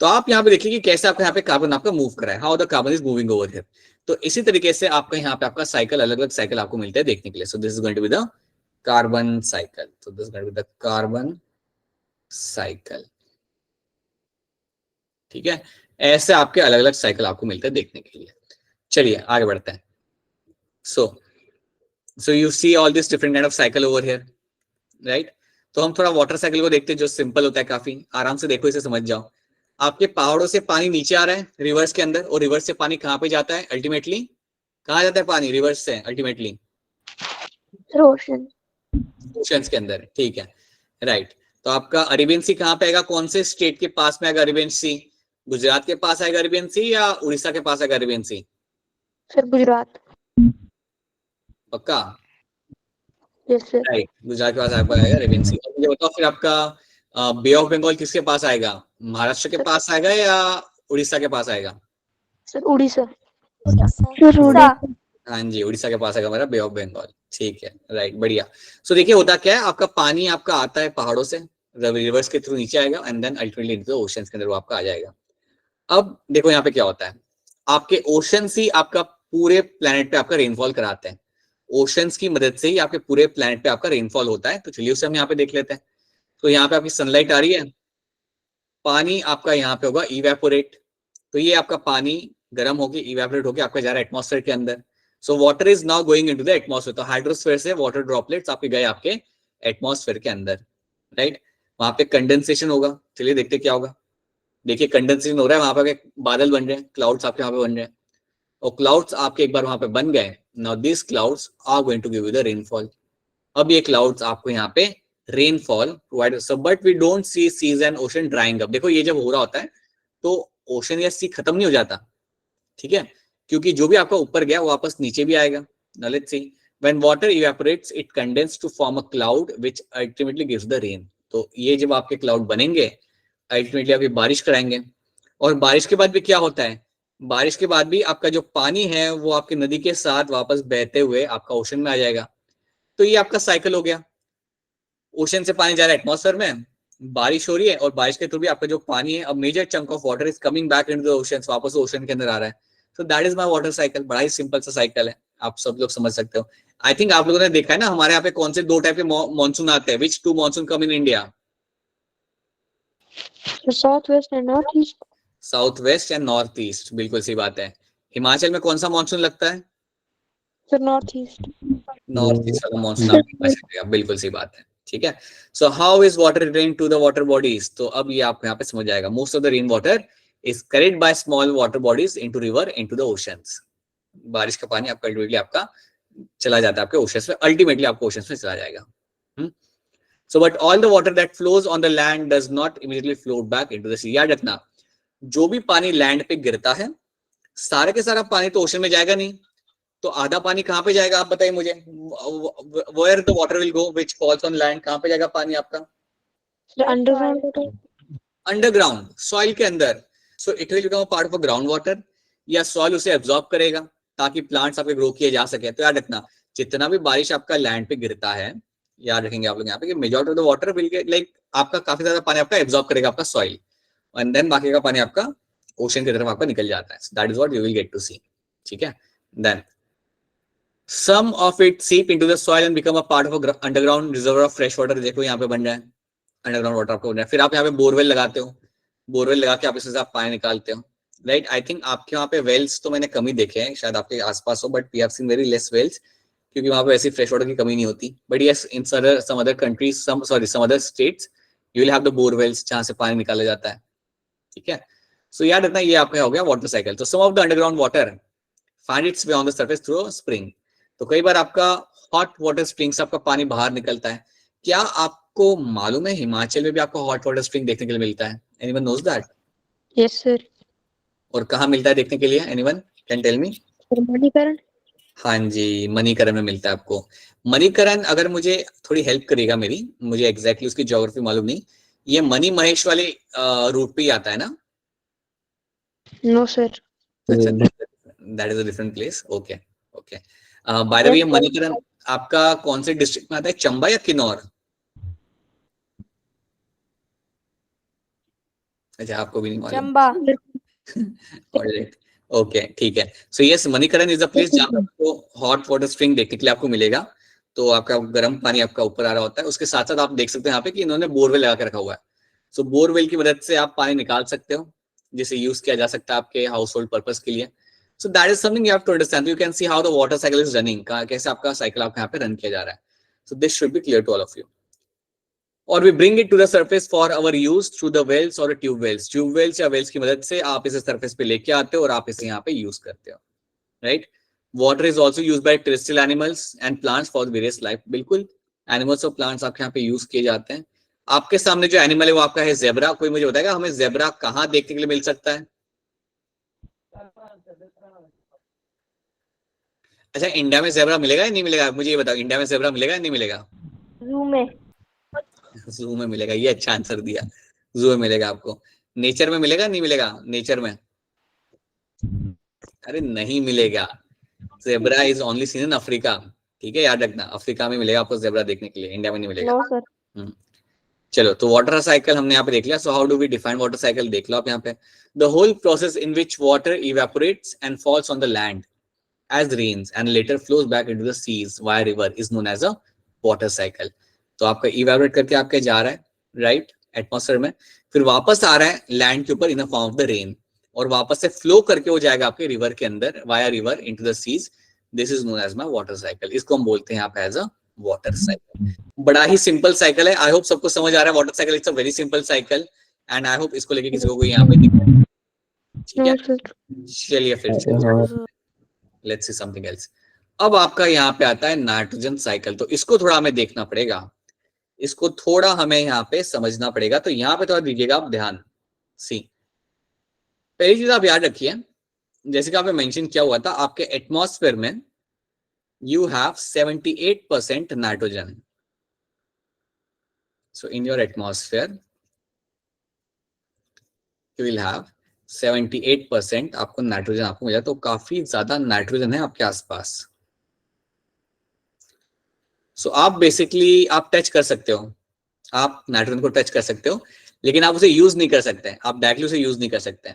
तो आप यहाँ पे देखिए कि कैसे आपका यहाँ पे कार्बन आपका मूव कर रहा है, how the carbon is moving over here. तो इसी तरीके से आपका यहाँ पे आपका साइकिल, अलग अलग साइकिल आपको मिलता है देखने के लिए। So this is going to be the carbon cycle, so this is going to be the carbon cycle, ठीक है। ऐसे आपके अलग अलग साइकिल आपको मिलते हैं देखने के लिए। चलिए आगे बढ़ते हैं। so you see all this different kind of cycle over here, right। तो हम थोड़ा वाटर साइकिल को देखते हैं जो सिंपल होता है, काफी आराम से देखो, इसे समझ जाओ। आपके पहाड़ों से पानी नीचे आ रहा है रिवर्स के अंदर, और रिवर्स से पानी कहाँ पे जाता है अल्टीमेटली, कहाँ जाता है पानी रिवर्स से अल्टीमेटली?
ओशन,
ओशंस के अंदर, ठीक है, राइट। तो आपका अरेबियन सी कहाँ पे आएगा, कौन से स्टेट के पास में आएगा अरेबियन सी? गुजरात के पास आएगा अरेबियन सी या उड़ीसा के पास आएगा अरेबियन सी?
सर गुजरात।
पक्का?
Yes sir.
राइट, गुजरात के पास आएगा अरेबियन सी। और मुझे बताओ फिर आपका बे ऑफ बंगाल किसके पास आएगा, महाराष्ट्र के पास आएगा या उड़ीसा के पास आएगा?
सर उड़ीसा।
उड़ीसा।
हाँ जी, उड़ीसा के पास है हमारा बे ऑफ बंगाल। ठीक है, राइट, बढ़िया। सो देखिए होता क्या है, आपका पानी आपका आता है पहाड़ों से, रिवर्स के थ्रू नीचे आएगा and then ultimately into the oceans के अंदर वो आपका आ जाएगा। अब देखो यहाँ पे क्या होता है, आपके ओशंस ही आपका पूरे प्लेनेट पे आपका रेनफॉल कराते हैं। ओशंस की मदद से ही आपके पूरे प्लेनेट पे आपका रेनफॉल होता है। तो चलिए उसे हम यहाँ पे देख लेते हैं। तो यहाँ पे आपकी सनलाइट आ रही है, पानी आपका यहाँ पे होगा इवेपोरेट। तो ये आपका पानी गर्म होकर इवेपोरेट होकर आपका जा रहा है एटमॉस्फेयर के अंदर। So water is now going into the atmosphere. तो हाइड्रोस्फेयर से वाटर ड्रॉपलेट्स आपके गए आपके एटमॉस्फेयर के अंदर, राइट। वहां पे कंडेंसेशन होगा, चलिए देखते क्या होगा। देखिए कंडेंसेशन हो रहा है, वहां पे बादल बन रहे हैं, क्लाउड्स आपके वहां पे बन रहे हैं, और क्लाउड्स आपके एक बार वहां पे बन गए, now this clouds are going to give you the rainfall. अब ये क्लाउड्स आपको यहाँ पे rainfall provide, so but we don't see seas and ocean drying up. देखो ये जब हो रहा होता है तो ओशन या सी खत्म नहीं हो जाता, ठीक है, क्योंकि जो भी आपका ऊपर गया वो वापस नीचे भी आएगा। Now let's see, when water evaporates it condense to form a cloud which ultimately gives the rain. तो ये जब आपके क्लाउड बनेंगे अल्टीमेटली आप बारिश कराएंगे। और बारिश के बाद भी क्या होता है, बारिश के बाद भी आपका जो पानी है वो आपकी नदी के साथ वापस बहते हुए आपका ओशन में आ जाएगा। तो ये आपका साइकिल हो गया, ओशन से पानी जा रहा है एटमॉस्फेयर में, बारिश हो रही है, और बारिश के थ्रू भी आपका जो पानी है, अब major chunk of water is coming back into the ocean, वापस ओशन के अंदर आ रहा है। So that is my water cycle. बड़ा ही सिंपल सा साइकिल है, आप सब लोग समझ सकते हो। आई थिंक आप लोगों ने देखा है ना हमारे यहाँ पे कौन से दो टाइप के मानसून आते हैं, which two monsoon come in India?
South west and north east.
South west and north east, बिल्कुल सही बात है। हिमाचल में कौन सा मानसून लगता है?
Sir north east.
North east वाला मानसून आपके पास आएगा, बिल्कुल सही बात है, ठीक है। So how is water retain to the water bodies? तो अब ये आपको यहाँ पे समझ आएगा। Most of the rain water is carried by small water bodies into river into the oceans. बारिश का पानी आपका अल्टीमेटली आपका चला जाता है आपके ओशंस में, अल्टीमेटली आपको ओशंस में चला जाएगा। So but all the water that flows on the land does not immediately float back into the sea. याद रखना, जो भी पानी लैंड पे गिरता है सारे के सारा पानी तो ओशन में जाएगा नहीं, तो आधा पानी कहाँ पे जाएगा आप बताइए मुझे, where the water will go which falls on land, कहाँ पे जाएगा पानी आपका?
Underground water.
अंडरग्राउंड, सॉइल के अंदर। So it will become a part of a ground water, या सॉइल उसे एब्जॉर्ब करेगा ताकि प्लांट्स आपके ग्रो किए जा सके। तो याद रखना, जितना भी बारिश आपका लैंड पे गिरता है, याद रखेंगे आप लोग यहाँ पे कि majority of the water will get, like आपका काफी ज्यादा पानी आपका एब्जॉर्ब करेगा आपका सॉइल, एंड देन बाकी का पानी आपका ओशन की तरफ आपका निकल जाता है। That is what you will get to see, ठीक है। Then some of it seep into the soil and become a part of a underground reservoir of fresh water। देखो यहाँ पे बन रहा है अंडरग्राउंड वाटर आपको बन रहा है। फिर आप यहाँ पे बोरवेल लगाते हो, बोरवेल लगा के आप इससे आप पानी निकालते हो, राइट। आई थिंक आपके वहाँ पे वेल्स तो मैंने कम ही देखे हैं, शायद आपके आसपास हो, but we have seen very less wells, क्योंकि वहाँ पे ऐसी फ्रेश वाटर की कमी नहीं होती। But yes, in some other countries, some other states, you will have the borewells जहाँ से पानी निकाला जाता है, ठीक है। सो याद रखना, ये आपका हो गया वाटर साइकिल। तो some of the underground water find its way on the surface through spring. तो कई बार आपका हॉट वाटर स्प्रिंग से आपका पानी बाहर निकलता है। क्या आपको मालूम है हिमाचल में भी आपको हॉट वाटर स्प्रिंग देखने के लिए मिलता है? Anyone knows that?
Yes sir.
और कहाँ मिलता है देखने के लिए? Anyone can tell me?
Manikaran.
हाँ जी, मणिकरण में मिलता है आपको। मणिकरण, अगर मुझे थोड़ी हेल्प करेगा मेरी, मुझे एग्जैक्टली उसकी ज्योग्राफी मालूम नहीं, ये मणि महेश वाले रूट पे ही आता है ना?
No sir.
अच्छा, that is a different place, okay okay. By the way, Manikaran आपका कौन से डिस्ट्रिक्ट में आता है, चंबा या किन्नौर? अच्छा, आपको भी नहीं मालूम।
चंबा।
ऑलराइट, ओके, ठीक है। So yes, Manikaran is a place जहाँ पे आपको हॉट वाटर स्प्रिंग देखने के लिए आपको मिलेगा। तो आपका गर्म पानी आपका ऊपर आ रहा होता है, उसके साथ साथ आप देख सकते हैं यहाँ पे कि इन्होंने बोरवेल लगा के रखा हुआ है। सो बोरवेल की मदद से आप पानी निकाल सकते हो, जिसे यूज किया जा सकता है आपके हाउस होल्ड पर्पज के लिए। So that is something you have to understand. You can see how the water cycle is running, कैसे आपका साइकिल आपके यहाँ पे रन किया जा रहा है। So this should be clear to all of you. और we bring it to the surface for our use through the wells और ट्यूब वेल्स। ट्यूब वेल्स या वेल्स की मदद से आप इसे सरफेस पे लेके आते हो और आप इसे यहाँ पे यूज करते हो, right. Water is also use by terrestrial animals and plants for various life. बिल्कुल, एनिमल्स और प्लांट्स आपके यहाँ पे यूज किए जाते हैं। आपके सामने जो एनिमल है वो आपका है जेब्रा। कोई मुझे बताएगा हमें जेब्रा कहाँ देखने के लिए मिल सकता है? अच्छा, इंडिया में जेब्रा मिलेगा या नहीं मिलेगा, मुझे ये बताओ, इंडिया में जेब्रा मिलेगा या नहीं मिलेगा?
जू में।
जू में मिलेगा, ये अच्छा आंसर दिया, जू में मिलेगा आपको। नेचर में मिलेगा नहीं मिलेगा? नेचर में अरे नहीं मिलेगा, zebra is only seen in Africa, ठीक है, याद रखना, अफ्रीका में मिलेगा आपको जेब्रा देखने के लिए, इंडिया में नहीं मिलेगा।
No sir.
चलो, तो वाटर साइकिल हमने यहाँ पे देख लिया। So how do we define water cycle, देख लो आप यहाँ पे, the whole process in which water evaporates and falls on the land as rains and later flows back into the seas via river is known as a water cycle। तो आपका इवेपोरेट करके आपके जा रहा है राइट एटमॉस्फेयर में, फिर वापस आ रहा है लैंड के ऊपर in the form of the rain, और वापस से फ्लो करके हो जाएगा आपके रिवर के अंदर via river into the seas. This is known as my water cycle. इसको हम बोलते हैं यहाँ पे एज अ वाटर साइकिल। बड़ा ही सिंपल साइकिल है। आई होप सबको समझ आ रहा है water cycle, it's a very simple cycle and I hope इसको लेके किसी को कोई यहाँ पे दिक्कत नहीं। ठीक है, चलिए फिर लेट्स सी समथिंग एल्स। अब आपका यहाँ पे आता है नाइट्रोजन साइकिल, तो इसको थोड़ा हमें देखना पड़ेगा, इसको थोड़ा हमें यहाँ पे समझना पड़ेगा। तो यहाँ पे थोड़ा दीजिएगा आप ध्यान। सी, पहली चीज आप याद रखिए, जैसे कि आपने मेंशन किया हुआ था, आपके एटमॉस्फेयर में you have 78% nitrogen. So in your atmosphere you will have 78% आपको नाइट्रोजन आपको मिला, तो काफी ज्यादा नाइट्रोजन है आपके आसपास। सो आप बेसिकली आप टच कर सकते हो, आप नाइट्रोजन को टच कर सकते हो, लेकिन आप उसे यूज नहीं कर सकते, आप डायरेक्टली उसे यूज नहीं कर सकते।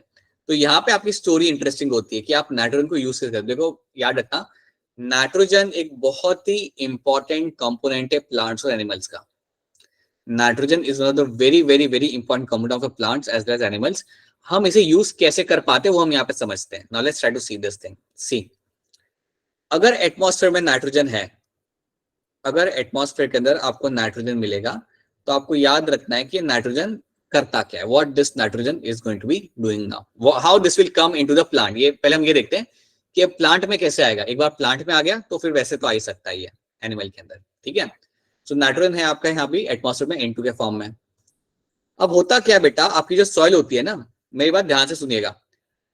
तो यहाँ पे आपकी स्टोरी इंटरेस्टिंग होती है कि आप नाइट्रोजन को यूज कर सकते हो। देखो याद रखना, नाइट्रोजन एक बहुत ही इंपॉर्टेंट कंपोनेंट है प्लांट्स और एनिमल्स का। Nitrogen is one of the very very very important component of plants as well as animals. हम इसे यूज कैसे कर पाते हैं वो हम यहाँ पे समझते हैं। Now let's try to see this thing. See, अगर एटमॉस्फेयर में नाइट्रोजन है, अगर एटमॉस्फेयर के अंदर आपको नाइट्रोजन मिलेगा, तो आपको याद रखना है कि नाइट्रोजन करता क्या है, what this nitrogen is going to be doing now, how this will come into the plant. ये पहले हम ये देखते हैं कि प्लांट में कैसे आएगा। एक बार प्लांट में आ गया तो फिर वैसे तो आ ही सकता है एनिमल के अंदर, ठीक है। सो नाइट्रोजन है आपका यहाँ भी एटमॉस्फेयर में N2 के फॉर्म में। अब होता क्या बेटा, आपकी जो सॉइल होती है ना, मेरी बात ध्यान से सुनिएगा,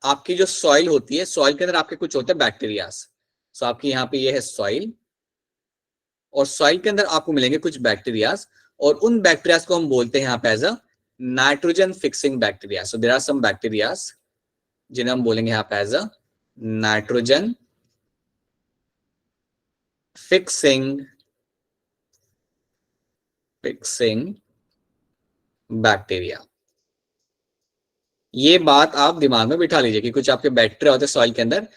आपकी जो सॉइल होती है, सॉइल के अंदर आपके कुछ होते हैं बैक्टीरियाज। सो आपकी यहाँ पे ये है सॉइल, और सॉइल के अंदर आपको मिलेंगे कुछ बैक्टीरियाज, और उन बैक्टीरियाज को हम बोलते हैं यहाँ पे as a nitrogen fixing bacteria. So there are some bacterias जिन्हें हम बोलेंगे यहाँ पे as a nitrogen fixing bacteria. ये बात आप दिमाग में बिठा लीजिए कि कुछ आपके बैक्टीरिया होते हैं सॉइल के अंदर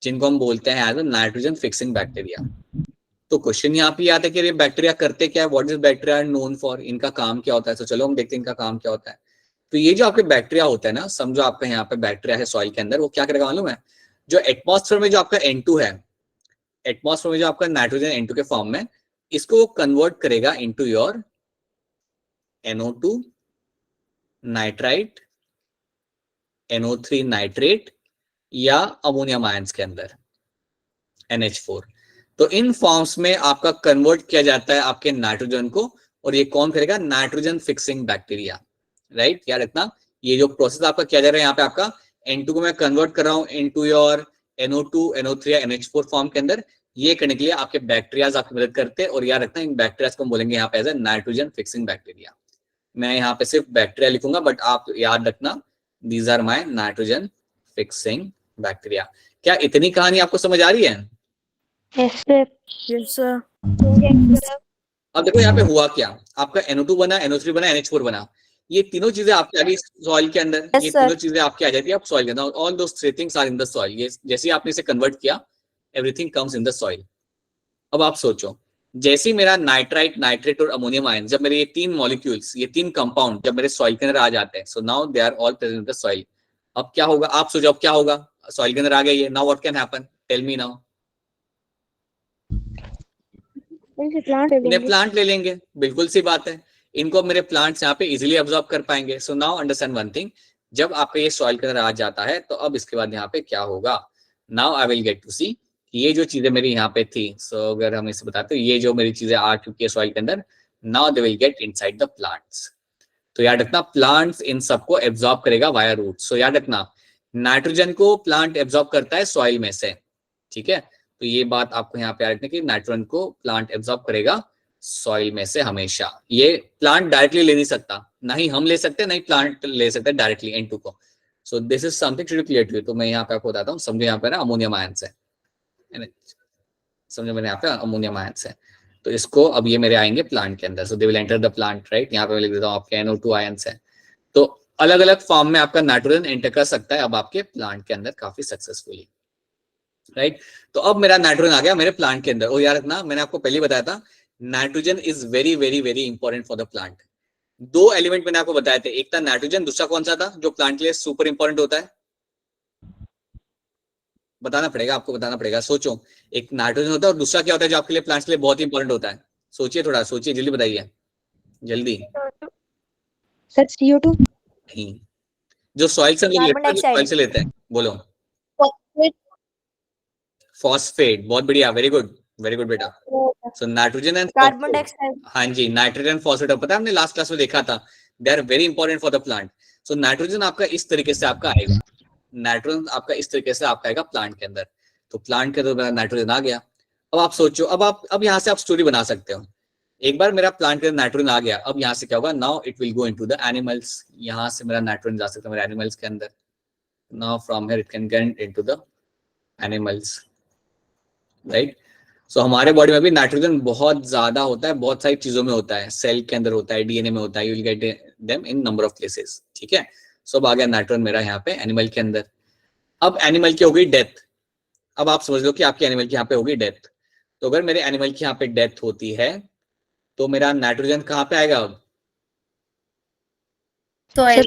जिनको हम बोलते हैं as a nitrogen fixing bacteria. तो क्वेश्चन यहाँ पे आता है कि ये बैक्टीरिया करते क्या है, what is bacteria known for, इनका काम क्या होता है। तो चलो हम देखते हैं इनका काम क्या होता है। तो ये जो आपके बैक्टीरिया होता है ना, समझो आपका यहाँ पे बैक्टीरिया है सॉइल के अंदर, वो क्या करेगा मालूम है, जो एटमॉस्फेयर में जो आपका N2 है, एटमॉस्फेयर में जो आपका नाइट्रोजन N2 के फॉर्म में, इसको वो कन्वर्ट करेगा into your NO2 nitrite, NO3 nitrate, या अमोनियम आयंस के अंदर NH4। तो इन फॉर्म्स में आपका कन्वर्ट किया जाता है आपके नाइट्रोजन को, और ये कौन करेगा, नाइट्रोजन फिक्सिंग बैक्टीरिया, राइट। याद रखना, ये जो प्रोसेस आपका किया जा रहा है यहाँ पे, आपका N2 को मैं कन्वर्ट कर रहा हूँ इनटू योर NO2 NO3 या NH4 फॉर्म के अंदर, ये करने के लिए आपके बैक्टीरियाज आपकी मदद करते हैं। और याद रखना, इन बैक्टीरियाज को हम बोलेंगे यहाँ पे as a nitrogen fixing bacteria. मैं यहाँ पे सिर्फ बैक्टीरिया लिखूंगा, बट आप याद रखना these are my nitrogen fixing bacteria. क्या इतनी कहानी आपको समझ आ रही है?
Yes, sir.
अब देखो यहाँ पे हुआ क्या, आपका NO2 बना, NO3 बना, NH4 बना, ये तीनों चीजें आपकी आ गई सॉइल के अंदर।
Yes,
ये
sir.
तीनों चीजें आपकी आ जाती है आप सॉइल के अंदर, all those three things are in the soil. ये जैसे ही आपने इसे कन्वर्ट किया, everything comes in the soil. अब आप सोचो, जैसे ही मेरा नाइट्राइट नाइट्रेट और अमोनियम आयन, जब मेरे ये तीन मॉलिक्यूल्स, ये तीन कंपाउंड जब मेरे सॉइल के अंदर आ जाते हैं, so now they are all present in the soil. अब क्या होगा, आप सोचो अब क्या होगा, सॉइल के अंदर आ गया ये, now what can happen, tell me now. Plant ले लेंगे, बिल्कुल सी बात है, इनको मेरे प्लांट्स यहाँ पे इजीली अब्सॉर्ब कर पाएंगे। So now understand one thing, जब आपका ये सॉइल के अंदर आ जाता है, तो अब इसके बाद यहाँ पे क्या होगा, now I will get to see ये जो चीजें मेरी यहाँ पे थी। सो अगर हम इसे बताते हैं, ये जो मेरी चीजें आ चुकी है सॉइल के अंदर, now they will get inside the plants. तो याद रखना, प्लांट्स इन सबको एब्सॉर्ब करेगा वाया रूट। सो याद रखना, नाइट्रोजन को प्लांट एब्सॉर्ब करता है सॉइल में से, ठीक है। तो ये बात आपको यहाँ पे याद रखना कि नाइट्रोजन को प्लांट एब्सॉर्ब करेगा सॉइल में से हमेशा। ये प्लांट डायरेक्टली ले नहीं सकता, ना ही हम ले सकते, ना ही प्लांट ले सकते डायरेक्टली N2 को। So this is something to clear to you. तो मैं यहाँ पे आपको बताता हूँ, समझो यहाँ पे ना अमोनियम आयन है, समझो मैंने यहाँ पे अमोनियम आयंस है, तो इसको अब ये मेरे आएंगे प्लांट के अंदर, so they will enter the plant, right. यहाँ पे मैं लिख देता हूँ आपके NO2 आयंस है। तो अलग अलग फॉर्म में आपका नाइट्रोजन एंटर कर सकता है अब आपके प्लांट के अंदर काफी सक्सेसफुली, राइट। तो अब मेरा नाइट्रोजन आ गया मेरे प्लांट के अंदर। और याद रखना मैंने आपको पहले बताया था nitrogen is very very very important for the plant. दो एलिमेंट मैंने आपको बताए थे, एक था नाइट्रोजन, दूसरा कौन सा था जो प्लांट के लिए सुपर इंपॉर्टेंट होता है? बताना पड़ेगा आपको, बताना पड़ेगा, सोचो। एक नाइट्रोजन होता है और दूसरा क्या होता है जो आपके लिए प्लांट्स के लिए बहुत ही इंपॉर्टेंट होता है? सोचिए, थोड़ा सोचिए, जल्दी बताइए, जल्दी।
Sir CO2।
नहीं, जो सॉइल से
कार्बन
लेते हैं, जो सॉइल
डाइऑक्साइड।
से लेते हैं, बोलो। फॉस्फेट, बहुत बढ़िया, वेरी गुड बेटा। So nitrogen and
carbon dioxide.
हाँ जी, नाइट्रोजन एंड फॉस्फेट, पता है हमने लास्ट क्लास में देखा था, they are very important for the plant. So nitrogen आपका इस तरीके से आपका आएगा, नाइट्रोजन आपका इस तरीके से आपका आएगा प्लांट के अंदर। तो प्लांट के अंदर नाइट्रोजन आ गया। अब आप सोचो, अब यहाँ से आप स्टोरी बना सकते हो। एक बार मेरा प्लांट के अंदर नाइट्रोजन आ गया, अब यहाँ से क्या होगा, now it will go into the animals. यहाँ से मेरा नाइट्रोजन जा सकता है मेरे एनिमल्स के अंदर। Now from here it can get into the animals, right. So हमारे बॉडी में भी नाइट्रोजन बहुत ज्यादा होता है, बहुत सारी चीजों में होता है, सेल के अंदर होता है, DNA में होता है, you will get them in number of places, ठीक है। सो अब आ गया नाइट्रोजन मेरा यहाँ पे एनिमल के अंदर। अब एनिमल की हो गई डेथ। अब आप समझ लो कि आपके एनिमल की यहाँ पे हो गई डेथ। तो अगर मेरे एनिमल की यहाँ पे डेथ होती है तो मेरा नाइट्रोजन कहाँ पे आएगा अब?
सॉइल।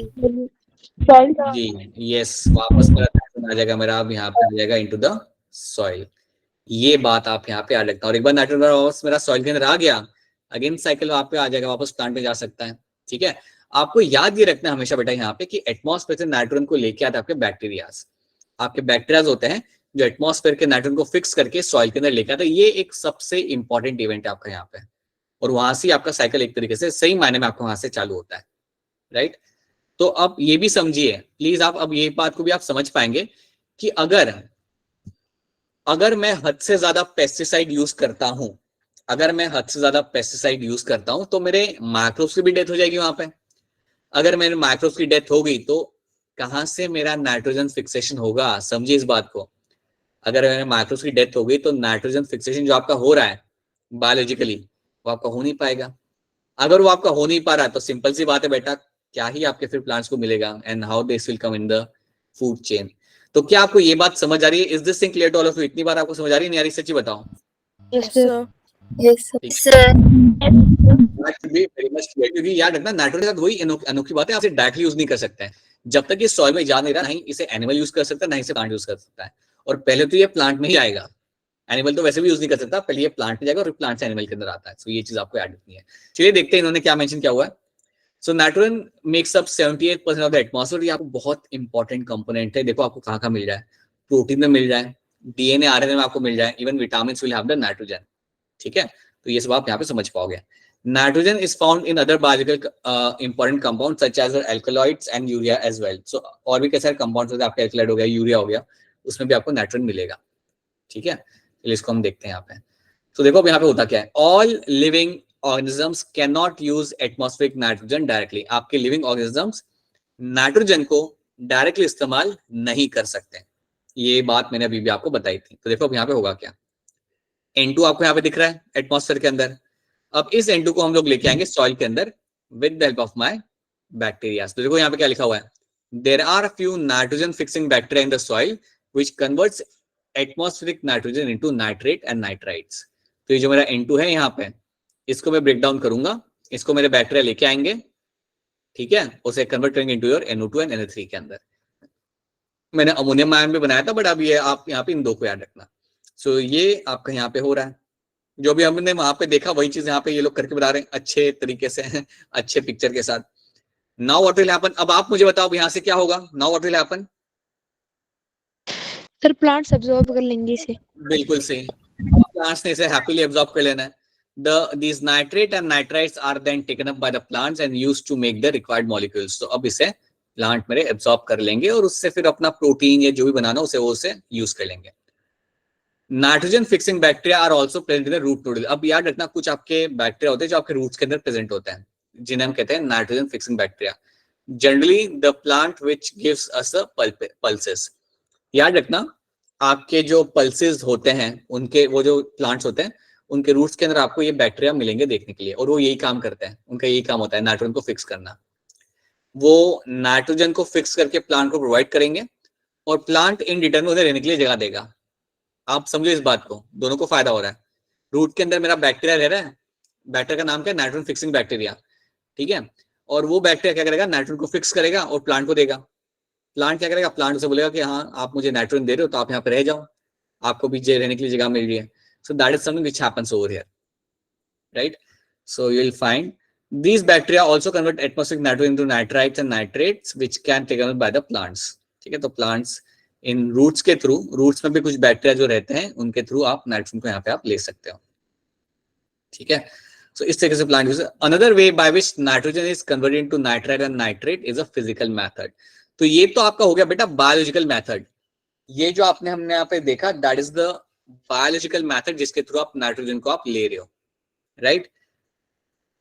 जी यस, वापस मेरा नाइट्रोजन आ जाएगा, मेरा अब यहाँ पे आ जाएगा इनटू द सॉइल। ये बात आप यहाँ पे याद रखना। और एक बार नाइट्रोजन वापस मेरा सॉइल के अंदर आ गया, अगेन साइकिल वहां पे आ जाएगा, वापस प्लांट में जा सकता है, ठीक है। आपको याद ये रखना हमेशा बेटा यहाँ पे कि एटमॉस्फेयर से नाइट्रोजन को लेके आते हैं आपके बैक्टीरियाज। आपके बैक्टीरियाज होते हैं जो एटमॉस्फेयर के नाइट्रोजन को फिक्स करके सॉइल के अंदर लेके आते हैं। ये एक सबसे इंपॉर्टेंट इवेंट है आपका यहाँ पे, और वहां से आपका साइकिल एक तरीके से सही मायने में आपको वहां से चालू होता है, राइट। तो अब ये भी समझिए प्लीज, आप अब ये बात को भी आप समझ पाएंगे कि अगर मैं हद से ज्यादा पेस्टिसाइड यूज करता हूं, अगर मैं हद से ज्यादा पेस्टिसाइड यूज करता हूं तो मेरे माइक्रोब्स की भी डेथ हो जाएगी वहां पे। अगर मेरे माइक्रोब्स की डेथ हो गई तो कहां से मेरा नाइट्रोजन फिक्सेशन होगा? समझिए इस बात को। अगर मेरे माइक्रोब्स की डेथ हो गई तो नाइट्रोजन फिक्सेशन जो आपका हो रहा है बायोलॉजिकली, वो आपका हो नहीं पाएगा। अगर वो आपका हो नहीं पा रहा है तो सिंपल सी बात है बेटा, क्या ही आपके फिर प्लांट्स को मिलेगा, and how this will come in the food chain. तो क्या आपको ये बात समझ आ रही है? Is this thing clear to all of you? इतनी बार आपको समझ आ रही है नहीं आ रही? सच्ची बताओ।
Yes sir.
क्योंकि याद रखना नाइट्रोजन के साथ वही अनोखी बात है, आप इसे डायरेक्टली यूज नहीं कर सकते हैं। जब तक ये सॉइल में जा नहीं रहा, नहीं इसे एनिमल यूज कर सकता है, नहीं इसे प्लांट यूज कर सकता है। और पहले तो ये प्लांट में ही आएगा, एनिमल तो वैसे भी यूज नहीं कर सकता, पहले ये प्लांट में जाएगा और प्लांट से एनिमल के अंदर आता है। सो ये चीज आपको याद रखनी है। चलिए देखते हैं इन्होंने क्या मेंशन किया हुआ है। So nitrogen makes up 78% of the atmosphere. ये आपको बहुत इंपॉर्टेंट कंपोनेंट है। देखो आपको कहाँ मिल जाए, प्रोटीन में मिल जाए, DNA RNA में आपको मिल जाए, even vitamin will have the nitrogen, ठीक है। तो ये सब आप यहाँ पे समझ पाओगे। Nitrogen is found in other biological important compound such as alkaloids and urea as well. So और भी कई सारे कंपाउंड्स होते हैं, आपका एल्कलॉइड हो गया, यूरिया हो गया, उसमें भी आपको नाइट्रोजन मिलेगा, ठीक है। चलिए इसको हम देखते हैं यहाँ पे। तो देखो अब यहाँ पे होता क्या है, all living organisms can not use atmospheric nitrogen directly. आपके लिविंग ऑर्गेनिजम्स नाइट्रोजन को डायरेक्टली इस्तेमाल नहीं कर सकते। ये बात मैंने अभी भी आपको बताई थी। तो देखो अब यहाँ पे होगा क्या, N2 आपको यहाँ पे दिख रहा है एटमॉस्फेयर के अंदर। अब इस N2 को हम लोग लेके आएंगे सॉइल के अंदर with the help of my bacteria. तो देखो यहाँ पे क्या लिखा हुआ है, there are few nitrogen fixing bacteria in the soil which converts atmospheric nitrogen into nitrate and nitrites. तो ये जो मेरा N2 है यहाँ पे, इसको मैं ब्रेक डाउन करूंगा, इसको मेरे बैक्टीरिया लेके आएंगे, ठीक है, उसे कन्वर्ट करेंगे into your NO2 and NO3 के अंदर। मैंने अमोनियम आयन भी बनाया था, बट अब ये आप यहाँ पे इन दो को याद रखना। सो ये आपका यहाँ पे हो रहा है, जो भी हमने वहां पे देखा वही चीज यहाँ पे ये लोग करके बता रहे हैं अच्छे तरीके से अच्छे पिक्चर के साथ। नाउ व्हाट विल हैपन, अब आप मुझे बताओ यहाँ से क्या होगा। Now what will happen,
sir plants absorb कर लेंगे इसे।
बिल्कुल सही, प्लांट्स ने इसे हैप्पीली एब्जॉर्ब कर लेना है। these nitrate and nitrites are then taken up by the plants and used to make the required molecules। तो अब इसे प्लांट मेरे एब्जॉर्ब कर लेंगे और उससे फिर अपना प्रोटीन या जो भी बनाना उसे वो उसे यूज कर लेंगे। Nitrogen fixing bacteria are also present in the root node. अब याद रखना कुछ आपके बैक्टीरिया होते हैं जो आपके रूट्स के अंदर प्रेजेंट होते हैं, जिन्हें हम कहते हैं nitrogen fixing bacteria. Generally the plant which gives us the pulses. याद रखना आपके जो पल्सेस होते हैं, उनके वो जो प्लांट्स होते हैं, उनके रूट्स के अंदर आपको ये बैक्टीरिया मिलेंगे देखने के लिए, और वो यही काम करते हैं, उनका यही काम होता है नाइट्रोजन को फिक्स करना। वो नाइट्रोजन को फिक्स करके प्लांट को प्रोवाइड करेंगे, और प्लांट इन रिटर्न उन्हें रहने के लिए जगह देगा। आप समझो इस बात को, दोनों को फायदा हो रहा है। रूट के अंदर मेरा बैक्टीरिया रह रहा है, बैक्टीरिया का नाम क्या है, नाइट्रोजन फिक्सिंग बैक्टीरिया, ठीक है। और वो बैक्टीरिया क्या करेगा, नाइट्रोजन को फिक्स करेगा और प्लांट को देगा। प्लांट क्या करेगा, प्लांट उसे बोलेगा कि हाँ आप मुझे नाइट्रोजन दे रहे हो तो आप यहाँ पे रह जाओ, आपको भी रहने के लिए जगह मिल रही है। So that is something which happens over here, right. So you will find these bacteria also convert atmospheric nitrogen into nitrites and nitrates which can taken up by the plants, ठीक है। तो प्लांट्स इन रूट्स के थ्रू, रूट्स में भी कुछ बैक्टीरिया जो रहते हैं उनके थ्रू आप नाइट्रोजन को यहाँ पे आप ले सकते हो, ठीक है। सो इस तरीके से plant use. Another way by which nitrogen is converted into nitrite and nitrate is a physical method. तो ये तो आपका हो गया बेटा बायोलॉजिकल मेथड। ये जो आपने हमने यहाँ पे देखा that is the biological method जिसके थ्रू आप नाइट्रोजन को आप ले रहे हो, राइट।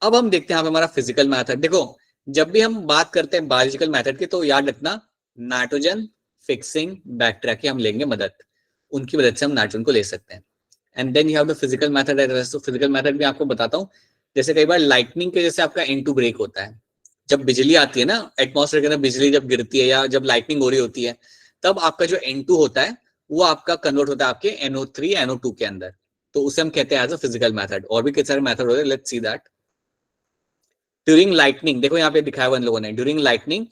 अब हम देखते हैं यहाँ पे हमारा फिजिकल मेथड। देखो जब भी हम बात करते हैं बायोलॉजिकल मेथड की तो याद रखना नाइट्रोजन फिक्सिंग बैक्टीरिया की हम लेंगे मदद, उनकी मदद से हम नाइट्रोजन को ले सकते हैं। And then you have the physical method. तो फिजिकल मेथड भी आपको बताता हूँ। जैसे कई बार लाइटनिंग के जैसे आपका N2 ब्रेक होता है, जब बिजली आती है ना एटमॉस्फेयर के अंदर, बिजली जब गिरती है या जब लाइटनिंग हो रही होती है, तब आपका जो N2 होता है वो आपका कन्वर्ट होता है आपके NO3 NO2 के अंदर, तो उसे हम कहते हैं एज अ फिजिकल मेथड। और भी कई सारे मेथड होते हैं, let's see that. During lightning, देखो यहाँ पे दिखाया हुआ इन लोगों ने, during lightning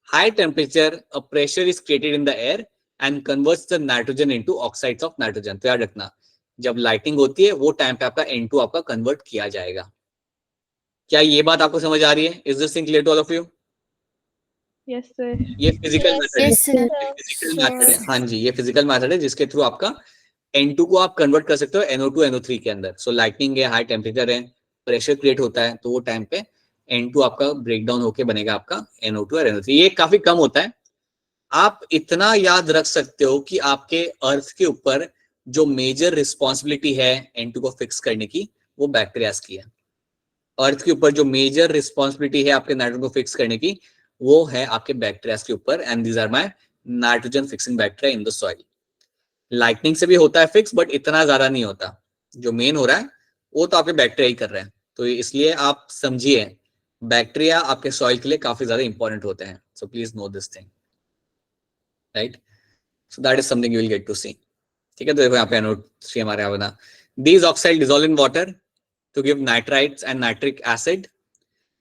high temperature a pressure is created in the air and converts the nitrogen into oxides of nitrogen. तो याद रखना जब लाइटिंग होती है वो टाइम पे आपका N2 आपका कन्वर्ट किया जाएगा। क्या ये बात आपको समझ आ रही है? Is this thing clear to all of you?
Yes sir.
ये फिजिकल मेथड है,
Yes, sir.
फिजिकल मेथड है। हाँ जी, ये फिजिकल मेथड है जिसके थ्रू आपका N2 को आप कन्वर्ट कर सकते हो NO2 NO3 के अंदर। सो लाइटनिंग है, हाई टेम्परेचर है, प्रेशर क्रिएट होता है, तो वो टाइम पे N2 आपका ब्रेक डाउन होके बनेगा आपका NO2 और NO3। ये काफी कम होता है। आप इतना याद रख सकते हो कि आपके अर्थ के ऊपर जो मेजर रिस्पॉन्सिबिलिटी है N2 को फिक्स करने की वो बैक्टीरियाज की है। अर्थ के ऊपर जो मेजर रिस्पॉन्सिबिलिटी है आपके नाइट्रोजन को फिक्स करने की वो है आपके बैक्टीरियाज के ऊपर। And these are my nitrogen fixing bacteria in the soil. Lightning से भी होता है फिक्स, बट इतना ज्यादा नहीं होता। जो मेन हो रहा है वो तो आपके बैक्टीरिया ही कर रहे हैं। तो इसलिए आप समझिए बैक्टीरिया आपके सॉइल के लिए काफी ज्यादा इंपॉर्टेंट होते हैं। So please know this thing, right. So that is something you will get to see, ठीक है। तो देखो यहाँ पे NO3 हमारे यहाँ बना, these oxide dissolve in water to give nitrites and nitric acid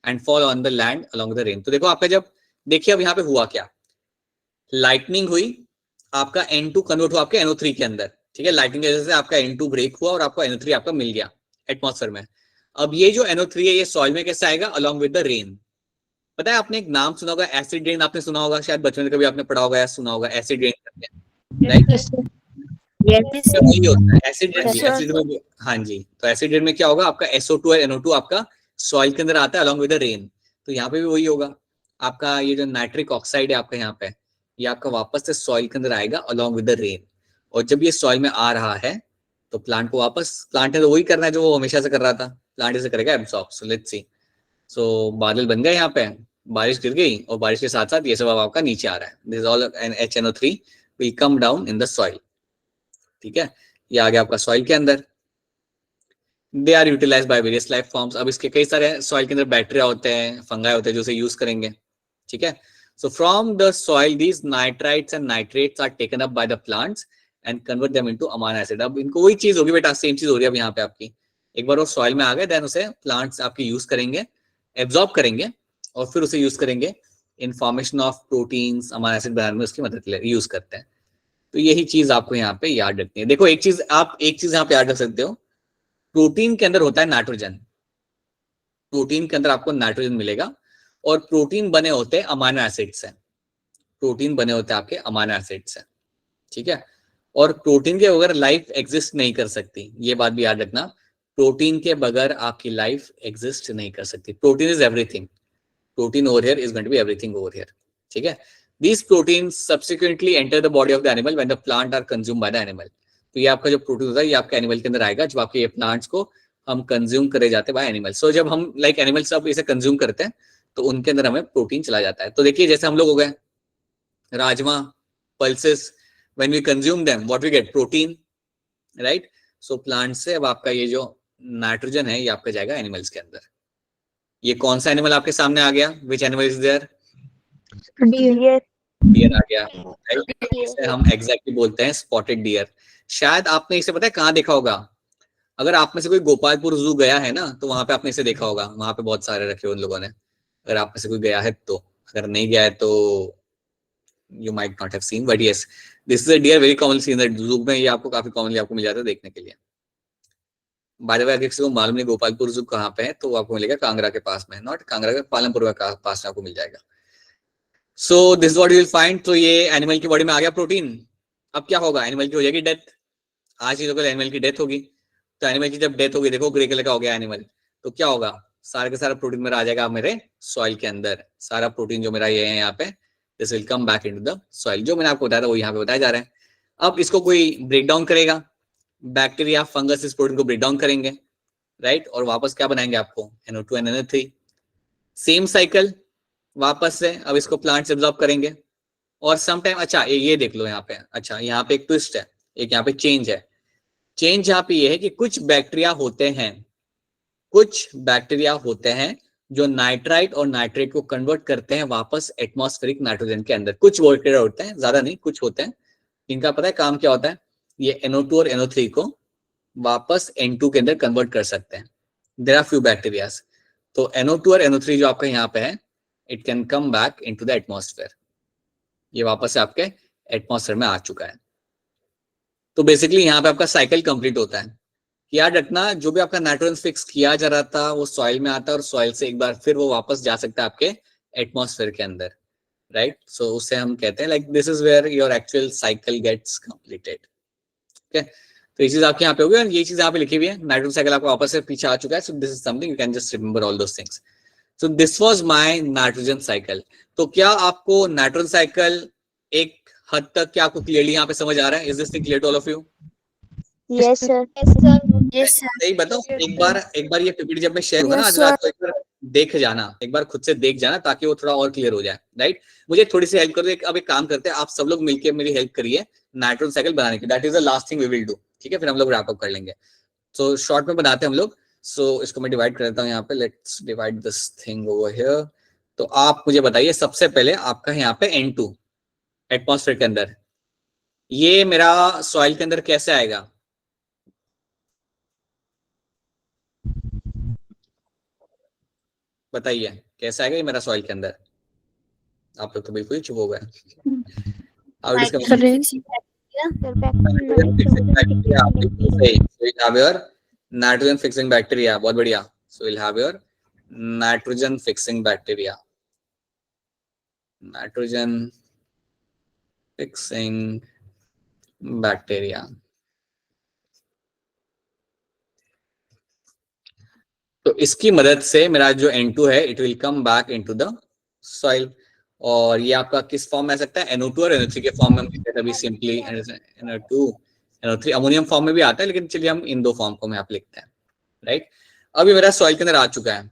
and fall on the land along the rain. तो देखो आपका जब देखिए अब यहाँ पे हुआ क्या, लाइटनिंग हुई, आपका N2 कन्वर्ट हुआ आपके NO3 के अंदर, ठीक है। लाइटनिंग की वजह से आपका N2 ब्रेक हुआ और आपको NO3 आपका मिल गया एटमॉस्फेयर में। अब ये जो NO3 है ये सॉइल में कैसे आएगा, अलोंग विद द रेन। पता है आपने एक नाम सुना होगा एसिड रेन, आपने सुना होगा शायद बचपन में कभी आपने पढ़ा होगा या सुना होगा एसिड रेन करते हैं, राइट।
Yes,
तो वही होता है एसिड रेन भी।
Sure.
एसिड में हाँ जी, तो एसिड रेन में क्या होगा, आपका SO2 और NO2 आपका सॉइल के अंदर आता है अलोंग विद द रेन। तो यहाँ पे भी वही होगा, आपका ये जो नाइट्रिक ऑक्साइड है आपका यहाँ पे, ये आपका वापस से सॉइल के अंदर आएगा अलोंग विद द रेन। और जब ये सॉइल में आ रहा है तो प्लांट को वापस, प्लांट ने तो वही करना है जो वो हमेशा से कर रहा था, प्लांट इसे करेगा एब्सॉर्ब। सो लेट्स सी, सो बादल बन गए यहाँ पे, बारिश गिर गई और बारिश के साथ साथ ये सब अब आपका नीचे आ रहा है। This all HNO3 will come down in the soil, ठीक है। ये आ गया आपका सॉइल के अंदर। They are utilise by various life forms. अब इसके कई सारे सॉइल के अंदर बैक्टीरिया होते हैं, फंगाई होते हैं जो इसे यूज करेंगे, ठीक है। So from the soil these nitrites and nitrates are taken up by the plants and convert them into amino acid. अब इनको वही चीज होगी बेटा, सेम चीज हो रही है अब यहाँ पे आपकी। एक बार वो सॉइल में आ गए देन उसे प्लांट्स आपके यूज करेंगे, एब्जॉर्ब करेंगे और फिर उसे यूज करेंगे in formation of proteins, amino acid बनाने में उसकी मदद यूज करते हैं। तो यही चीज आपको यहाँ पे याद रखनी है। देखो एक चीज यहाँ पे याद रख सकते हो, प्रोटीन के अंदर होता है नाइट्रोजन, प्रोटीन के अंदर आपको नाइट्रोजन मिलेगा और प्रोटीन बने होते हैं अमाइनो एसिड से, प्रोटीन बने होते हैं आपके अमाइनो एसिड से, ठीक है। और प्रोटीन के बगैर लाइफ एग्जिस्ट नहीं कर सकती, ये बात भी याद रखना। प्रोटीन के बगैर आपकी लाइफ एग्जिस्ट नहीं कर सकती। Protein is everything, protein over here is going to be everything over here, ठीक है। These proteins subsequently enter the body of the animal when the plant are consumed by the animal. तो ये आपका जो प्रोटीन होता है ये आपके एनिमल के अंदर आएगा जब आपके ये प्लांट्स को हम कंज्यूम करे जाते हैं बाय एनिमल। सो जब हम लाइक एनिमल्स अब इसे कंज्यूम करते हैं तो उनके अंदर हमें प्रोटीन चला जाता है। तो देखिए जैसे हम लोग हो गए rajma, pulses, when we consume them what we get, protein, right. So plant से अब आपका ये जो नाइट्रोजन है ये आपका जाएगा एनिमल्स के अंदर। ये कौन सा एनिमल आपके सामने आ गया, which animal is there,
dear.
Dear आ गया, राइट। इसे हम एग्जैक्टली बोलते हैं स्पॉटेड डियर। शायद आपने इसे पता है कहाँ देखा होगा, अगर आप में से कोई गोपालपुर जू गया है ना तो वहां पे आपने इसे देखा होगा, वहां पे बहुत सारे रखे उन लोगों ने, अगर आप में से कोई गया है तो। अगर नहीं गया है तो you might not have seen, but yes, this is a deer very commonly seen at zoo में, ये आपको काफी कॉमनली आपको मिल जाता है देखने के लिए। बाय द वे अगर किसी को मालूम नहीं गोपालपुर जू कहाँ पे है तो आपको मिलेगा कांगड़ा के पास में, नॉट कांगड़ा के, पालमपुर के पास में आपको मिल जाएगा। So this what you will find. तो ये एनिमल की बॉडी में आ गया प्रोटीन। अब क्या होगा, एनिमल की हो जाएगी डेथ। आज चीजों को एनिमल की डेथ होगी, तो एनिमल की जब डेथ होगी, देखो ग्रे कलर का हो गया एनिमल, तो क्या होगा, सारा का सारा प्रोटीन मेरा आ जाएगा मेरे सॉइल के अंदर। सारा प्रोटीन जो मेरा ये है यहाँ पे, this will come back into the soil. जो मैंने आपको बताया था वो यहाँ पे बताया जा रहा है। अब इसको कोई ब्रेक डाउन करेगा, बैक्टीरिया फंगस इस प्रोटीन को ब्रेक डाउन करेंगे, राइट, और वापस क्या बनाएंगे आपको, NO2 and NO3। Same cycle वापस से अब इसको प्लांट्स एब्जॉर्ब करेंगे। और सम टाइम, अच्छा ये देख लो यहाँ पे, अच्छा यहाँ पे एक ट्विस्ट है, एक यहाँ पे चेंज है। चेंज यहाँ पे ये है कि कुछ बैक्टीरिया होते हैं जो नाइट्राइट और नाइट्रेट को कन्वर्ट करते हैं वापस एटमॉस्फेरिक नाइट्रोजन के अंदर। कुछ बैक्टीरिया होते हैं, ज्यादा नहीं, कुछ होते हैं, इनका पता है काम क्या होता है, ये NO2 और NO3 को वापस N2 के अंदर कन्वर्ट कर सकते हैं। There are few bacterias. तो NO2 और NO3 जो आपका यहाँ पे है, it can come back into the atmosphere. ये वापस से आपके एटमॉस्फेयर में आ चुका है। तो बेसिकली यहाँ पे आपका साइकिल कंप्लीट होता है। याद रखना, जो भी आपका नाइट्रोजन फिक्स किया जा रहा था वो सॉइल में आता है, और सॉइल से एक बार फिर वो वापस जा सकता है आपके एटमॉस्फेयर के अंदर, राइट। सो उसे हम कहते हैं like this is where your actual cycle gets completed. Okay, तो ये चीज आपके यहाँ पे होगी, और ये चीज यहाँ पे लिखी हुई है, नाइट्रोजन साइकिल आपको वापस से पीछे आ चुका है। So this is something you can just remember all those things. So this was my nitrogen cycle. तो क्या आपको नाइट्रोजन साइकिल एक हद तक क्या आपको क्लियरली यहाँ पे समझ आ रहा है? Is this thing clear to all of you?
Yes sir.
Yes sir.
सही बताओ, एक बार ये पीपीटी जब मैं शेयर होगा ना
Yes,
आज रात को, एक बार देख जाना, एक बार खुद से देख जाना, ताकि वो थोड़ा और क्लियर हो जाए, राइट। मुझे थोड़ी सी हेल्प कर दो। अब एक काम करते हैं, आप सब लोग मिलकर मेरी हेल्प करिए नाइट्रोजन साइकिल बनाने की। That is the last thing we will do, ठीक है, फिर हम लोग रैप अप कर लेंगे। सो शॉर्ट में बनाते हैं हम लोग। सो इसको मैं डिवाइड कर देता हूँ यहाँ पे, let's divide this thing over here. तो आप मुझे बताइए, सबसे पहले आपका यहाँ पे N2 एटमॉस्फेयर के अंदर, ये मेरा सॉइल के अंदर कैसे आएगा? बताइए कैसा आएगा ये मेरा सॉइल के अंदर? आप लोग तो बिल्कुल ही चुप हो गए। How it is coming? Nitrogen fixing bacteria, बिल्कुल सही। So you'll have your nitrogen fixing bacteria, बहुत बढ़िया। So you'll have your nitrogen fixing bacteria, nitrogen fixing bacteria। तो इसकी मदद से मेरा जो N2 है, it will come back into the soil. और ये आपका किस फॉर्म में आ सकता है? NO2 और NO3 के फॉर्म में हम लिखते हैं अभी simply. NO2 NO3 ammonium form में भी आता है, लेकिन चलिए हम इन दो फॉर्म को यहाँ पे लिखते हैं, राइट। अब ये मेरा सॉइल के अंदर आ चुका है।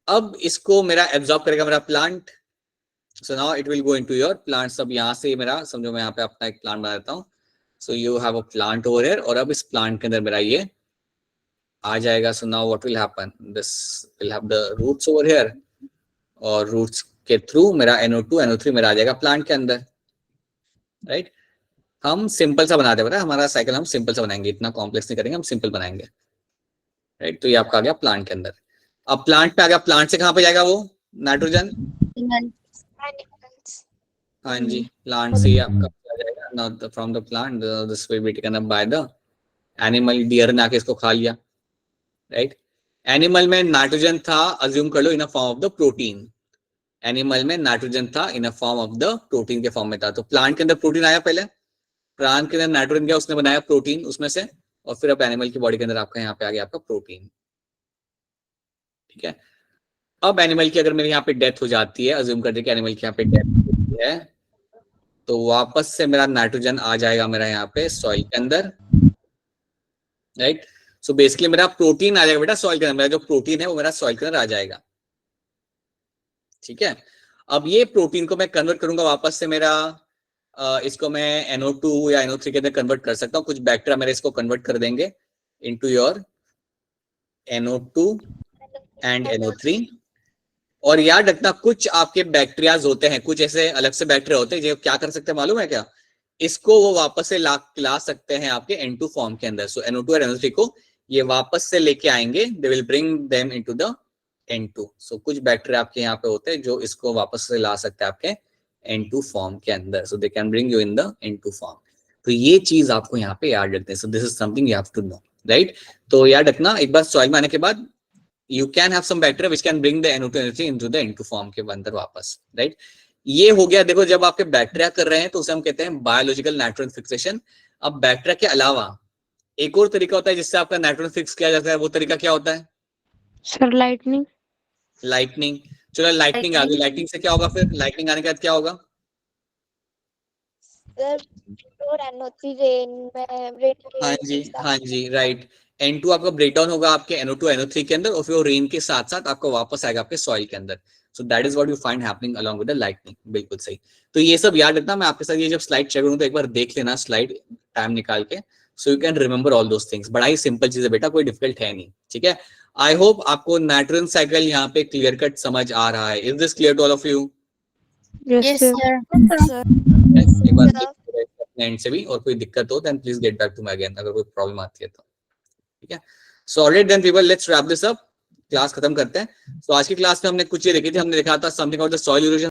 अब इसको मेरा एब्जॉर्ब करेगा मेरा plant. So now it will go into your plant. सब यहाँ से मेरा समझो, मैं यहाँ पे अपना एक प्लांट बना देता हूँ। So you have a plant over here, और अब इस प्लांट के अंदर मेरा ये आ जाएगा। So now what will happen, this will have the roots over here, और रूट्स के थ्रू मेरा NO2 NO3 मेरा आ जाएगा प्लांट के अंदर, राइट। हम सिंपल सा बनाते हैं, हमारा साइकिल हम सिंपल सा बनाएंगे, इतना कॉम्प्लेक्स नहीं करेंगे, हम सिंपल बनाएंगे, राइट। तो ये आपका आ गया प्लांट के अंदर। अब प्लांट पे आ गया, प्लांट से कहाँ पे जाएगा वो नाइट्रोजन? हाँ जी, प्लांट से ही आपका आ जाएगा। Now from the plant this will be taken up by the animal. Dear ने आके इसको खा लिया, राइट। एनिमल में नाइट्रोजन था, अज्यूम कर लो, in a form of the protein. Animal में नाइट्रोजन था in a form of the protein के फॉर्म में था। तो प्लांट के अंदर प्रोटीन आया, पहले प्लांट के अंदर नाइट्रोजन गया, उसने बनाया प्रोटीन उसमें से, और फिर अब एनिमल की बॉडी के अंदर आपका यहाँ पे आ गया आपका प्रोटीन, ठीक है। अब एनिमल की अगर मेरे यहाँ पे डेथ हो जाती है, अज्यूम कर दे कि एनिमल की यहाँ पे डेथ होती है, तो वापस से मेरा नाइट्रोजन आ जाएगा मेरा यहाँ पे सॉइल के अंदर, राइट। सो बेसिकली मेरा प्रोटीन आ जाएगा बेटा सॉइल के अंदर। मेरा जो प्रोटीन है वो मेरा सॉइल के अंदर आ जाएगा, ठीक है। अब ये प्रोटीन को मैं कन्वर्ट करूंगा वापस से मेरा इसको मैं NO2 या NO3 के अंदर कन्वर्ट कर सकता हूँ, कुछ बैक्टीरिया मेरे इसको कन्वर्ट कर देंगे into your NO2 and NO3। और याद रखना कुछ आपके बैक्टीरियाज होते हैं, कुछ ऐसे अलग से बैक्टीरिया होते हैं जो क्या कर सकते हैं मालूम है क्या, इसको वो वापस से ला सकते हैं आपके N2 फॉर्म के अंदर। सो NO2 और NO3 को ये वापस से लेके आएंगे, they will bring them into the N2। सो कुछ बैक्टीरिया आपके यहाँ पे होते हैं जो इसको वापस से ला सकते हैं आपके N2 फॉर्म के अंदर, so they can bring you in the N2 form. तो ये चीज आपको यहाँ पे याद रखते हैं। So this is something you have to know, right. तो याद रखना एक बार सॉइल में आने के बाद you can have some bacteria which can bring the NO2 NO3 into the N2 form के अंदर वापस, राइट। ये हो गया। देखो जब आपके बैक्टीरिया कर रहे हैं तो उसे हम कहते हैं बायोलॉजिकल नाइट्रोजन फिक्सेशन। अब बैक्टीरिया के अलावा एक और तरीका होता है जिससे आपका नाइट्रोजन फिक्स किया जाता है, वो तरीका क्या होता है?
Sir lightning.
लाइटनिंग। चलो लाइटनिंग आ गई, लाइटनिंग से क्या होगा फिर? लाइटनिंग आने के बाद क्या होगा? हाँ जी राइट। N2 आपका ब्रेक डाउन होगा आपके NO2 NO3 के अंदर और फिर वो रेन के साथ साथ आपको वापस आएगा आपके सॉइल के अंदर। सो that is what you find happening along with the lightning. बिल्कुल सही। तो ये सब याद रखना। मैं आपके साथ ये जब स्लाइड शेयर करूँ तो एक बार देख लेना स्लाइड टाइम निकाल के, so you can remember all those things. बड़ा ही सिंपल चीज है बेटा, कोई डिफिकल्ट है नहीं, ठीक है। आई होप आपको नाइट्रोजन साइकिल यहाँ पे क्लियर कट समझ आ रहा है। Is this clear to all of you?
Yes sir.
एक बार अपने एंड से भी, और कोई दिक्कत हो then please get back to me again, अगर कोई प्रॉब्लम आती है तो, ठीक है। So alright then people, let's wrap this up. Class खत्म करते हैं। तो आज की क्लास में हमने कुछ ये देखी थी, हमने देखा था something about the soil erosion.